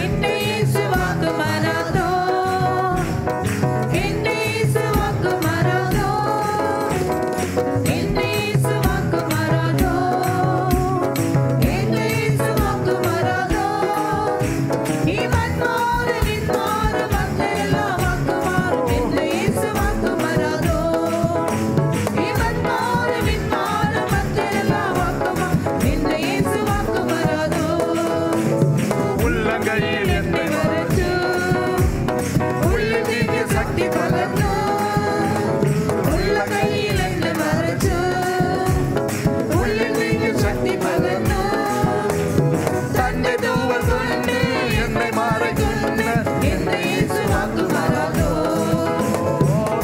A: என்ற இயேசு வாக்கு மாறாதோ. என்ற இயேசு வாக்கு மாறாதோ. என்ற இயேசு வாக்கு மாறாதோ. என்ற இயேசு வாக்கு மாறாதோ. இம்மண் மாறும் மின்மாறும் மத்தியரெல்லாம் வாக்கு மாறும், என்ற இயேசு வாக்கு மாறாதோ. இம்மண் மாறும் மின்மாறும் மத்தியரெல்லாம் வாக்கு மாறும், என்ற இயேசு வாக்கு மாறாதோ. உள்ளங்கையில் என்னை வரட்டு, உள்ளுக்கு சக்தி பலத்து. உள்ளங்கையில் என்னை வரட்டு, உள்ளுக்கு சக்தி பலத்து. தன்னை தூவல் கொண்டு என்னை மாறக்கொண்டு, என்ற இயேசு வாக்கு மாறாதோ.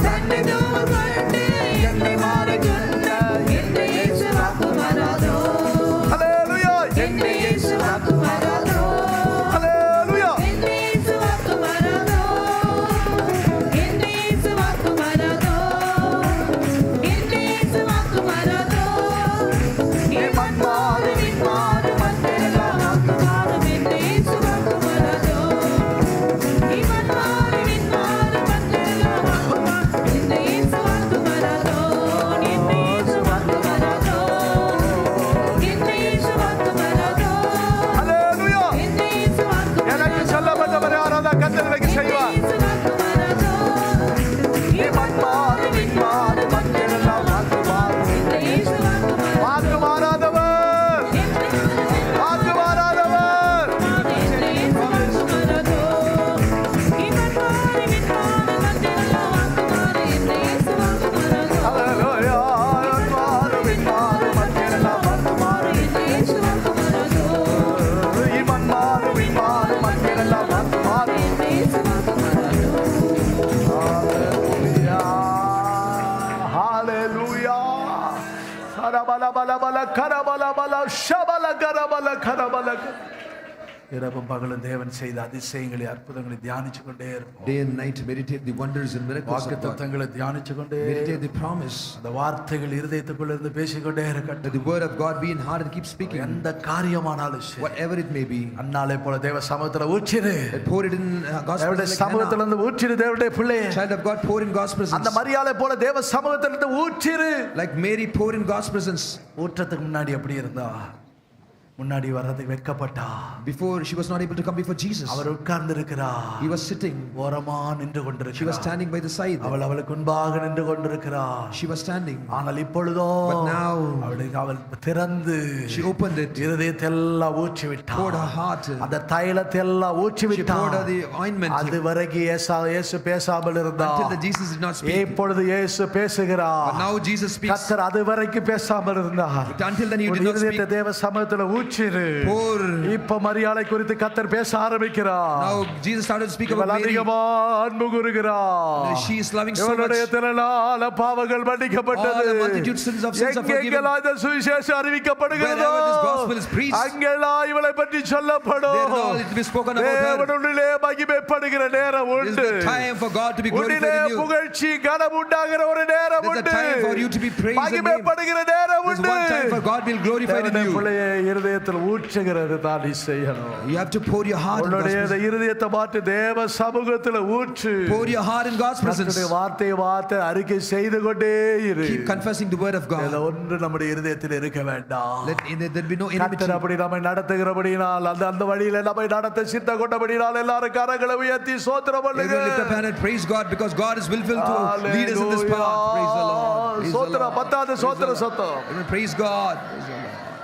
A: தன்னை தூவல் கொண்டு என்னை மாறக்கொண்டு, என்ற இயேசு வாக்கு மாறாதோ. ஹalleluya. என்ற இயேசு வாக்கு மாறாதோ. ஹalleluya. என்ற இயேசு வாக்கு மாறாதோ. என்ற இயேசு வாக்கு மாறாதோ. என்ற இயேசு வாக்கு மாறாதோ. இம்மண் மாறும் மின்மாறும் மத்தியரெல்லாம் வாக்கு மாறும், என்ற இயேசு வாக்கு மாறாதோ. இம்மண் மாறும் மின்மாறும் மத்தியரெல்லாம் வாக்கு மாறும், என்ற இயேசு வாக்கு மாறாதோ. என்ற இயேசு வாக்கு மாறாதோ. என்ற இயேசு வாக்கு மாறாதோ. ஹalleluya. என்ற இயேசு வாக்கு எனக்கு சொல்லப்பட்டவர் யாராவது கர்த்தருக்கு செய்வார். என்ற இயேசு வாக்கு மாறாதோ. இம்மண் மாறும் மின்மாறும் மத்தியரெல்லாம் வாக்கு மாறும், என்ற இயேசு வாக்கு மாறாதோ. வாக்கு மாறாதவர். வாக்கு மாறாதவர். என்ற இயேசு வாக்கு மாறாதோ. இம்மண் மாறும் மின்மாறும் மத்தியரெல்லாம் வாக்கு மாறும், என்ற இயேசு வாக்கு மாறாதோ. ஹalleluya. இம்மண் மாறும் மின்மாறும் மத்தியரெல்லாம் வாக்கு மாறும், என்ற இயேசு வாக்கு மாறாதோ. இம்மண் மாறும் மின்மாறும் மத்தியரெல்லாம் வாக்கு மாறும், என்ற இயேசு வாக்கு மாறாதோ. Hallelujah. Hallelujah. Karabala bala bala karabala bala shabala karabala karabala. இரவும் பகலும் தேவன் செய்த அதிசயங்களை அற்புதங்களை தியானிச்சு கொண்டே இருப்போம்.
B: Day and night meditate the wonders and miracles of God.
A: வாக்குத்தத்தங்களை தியானிச்சு கொண்டே
B: Meditate the promise.
A: அந்த வார்த்தைகள் இருதயத்துக்குள்ள இருந்து பேசிக்கொண்டே இருக்கட்டும்.
B: That the word of God be in heart and keep speaking.
A: எந்த காரியமானாலும் சரி,
B: Whatever it may be.
A: அன்னாலே போல தேவ சமூகத்துல ஊற்றிரு.
B: Pour it in God's
A: தேவனுடைய
B: presence like
A: சமூகத்துல இருந்து ஊற்றிரு. தேவனுடைய பிள்ளையே,
B: Hannah. Child of God, pour in God's presence.
A: அந்த மரியாதை போல தேவ சமூகத்துல இருந்து ஊற்றிரு.
B: Like Mary, pour in God's presence.
A: ஊற்றத்துக்கு முன்னாடி எப்படி இருந்தா? முன்னாடி வர்றதுக்கு வெட்கப்பட்டா.
B: Before she was not able to come before Jesus.
A: அவர் உட்கார்ந்து இருக்கிறார்.
B: He was sitting.
A: ஓரமா நின்று
B: She was
A: கொண்டிருக்கிறார்.
B: standing by the side.
A: அவளுக்கு முன்பாக நின்று கொண்டிருக்கிறார்.
B: She was standing.
A: ஆனால் இப்பொழுதோ
B: But now
A: அவள் திறந்து
B: she opened it.
A: இருதயத்தை எல்லாம் ஊற்றி விட்டார்.
B: Poured her heart.
A: அந்த தைலத்தை எல்லாம் ஊற்றி
B: She poured
A: விட்டார்.
B: her the ointment.
A: அது வரைக்கும் இயேசு பேசாமல் இருந்தார்.
B: Until the Jesus did not speak.
A: இப்பொழுது இயேசு பேசுகிறார்.
B: But now Jesus speaks.
A: கர்த்தர் அது வரைக்கும் பேசாமல் இருந்தார்.
B: But until then he did not speak.
A: இருதயத்தை தேவ சமூகத்துல ஊற்றிரு. இப்ப மரியாதை குறித்து கர்த்தர் பேச ஆரம்பிக்கிறார்.
B: Now Jesus started to speak about Mary.
A: அதிகமா அன்பு கூறுகிறார்.
B: She is loving so much.
A: இவளுடைய திரளான பாவங்கள் மன்னிக்கப்பட்டது.
B: All the multitude sins of sins are forgiven.
A: எங்கெல்லாம் இந்த சுவிசேஷம் அறிவிக்கப்படுகிறதோ,
B: Wherever this gospel is preached,
A: அங்கெல்லாம் இவளை பற்றி சொல்லப்படும்.
B: there all it will be spoken about her.
A: தேவனுடைய மகிமைப்படுகிற நேரம்
B: This is
A: உண்டு.
B: the time for God to be glorified
A: உன்னிலே
B: in you.
A: புகழ்ச்சி கனம் உண்டாகிற ஒரு நேரம்
B: This is
A: உண்டு.
B: the time for you to be praised and named.
A: மகிமைப்படுகிற நேரம்
B: This is
A: உண்டு.
B: one time for God will glorify in you.
A: பிள்ளையை இருதயத்தில் ஊற்றுகிறது தான் நீ செய்யணும்.
B: You have to pour your heart in God's
A: உன்னுடைய
B: presence.
A: இருதயத்தை மாற்றி தேவ சமூகத்தில் ஊற்று.
B: Pour your heart in God's presence.
A: கர்த்தருடைய வார்த்தை அறிக்கை செய்து கொண்டே இரு.
B: Keep confessing the word of God.
A: இதுல ஒன்று நம்முடைய இருதயத்தில் இருக்க வேண்டாம்.
B: Let there be no enmity.
A: கர்த்தர் அப்படி நம்மை நடத்துகிறபடினால் அந்த வழியில நம்மை நடத்த சித்த கொண்டபடினால் எல்லாரும் கரங்களை உயர்த்தி ஸ்தோத்திரம் பண்ணுங்க.
B: Everyone lift up hand and praise God because God is willful to lead us in this path. Praise the Lord. Praise the
A: ஸ்தோத்திரம்
B: Lord.
A: பத்தாது ஸ்தோத்திர சத்தம்.
B: Everyone praise God. Praise the Lord.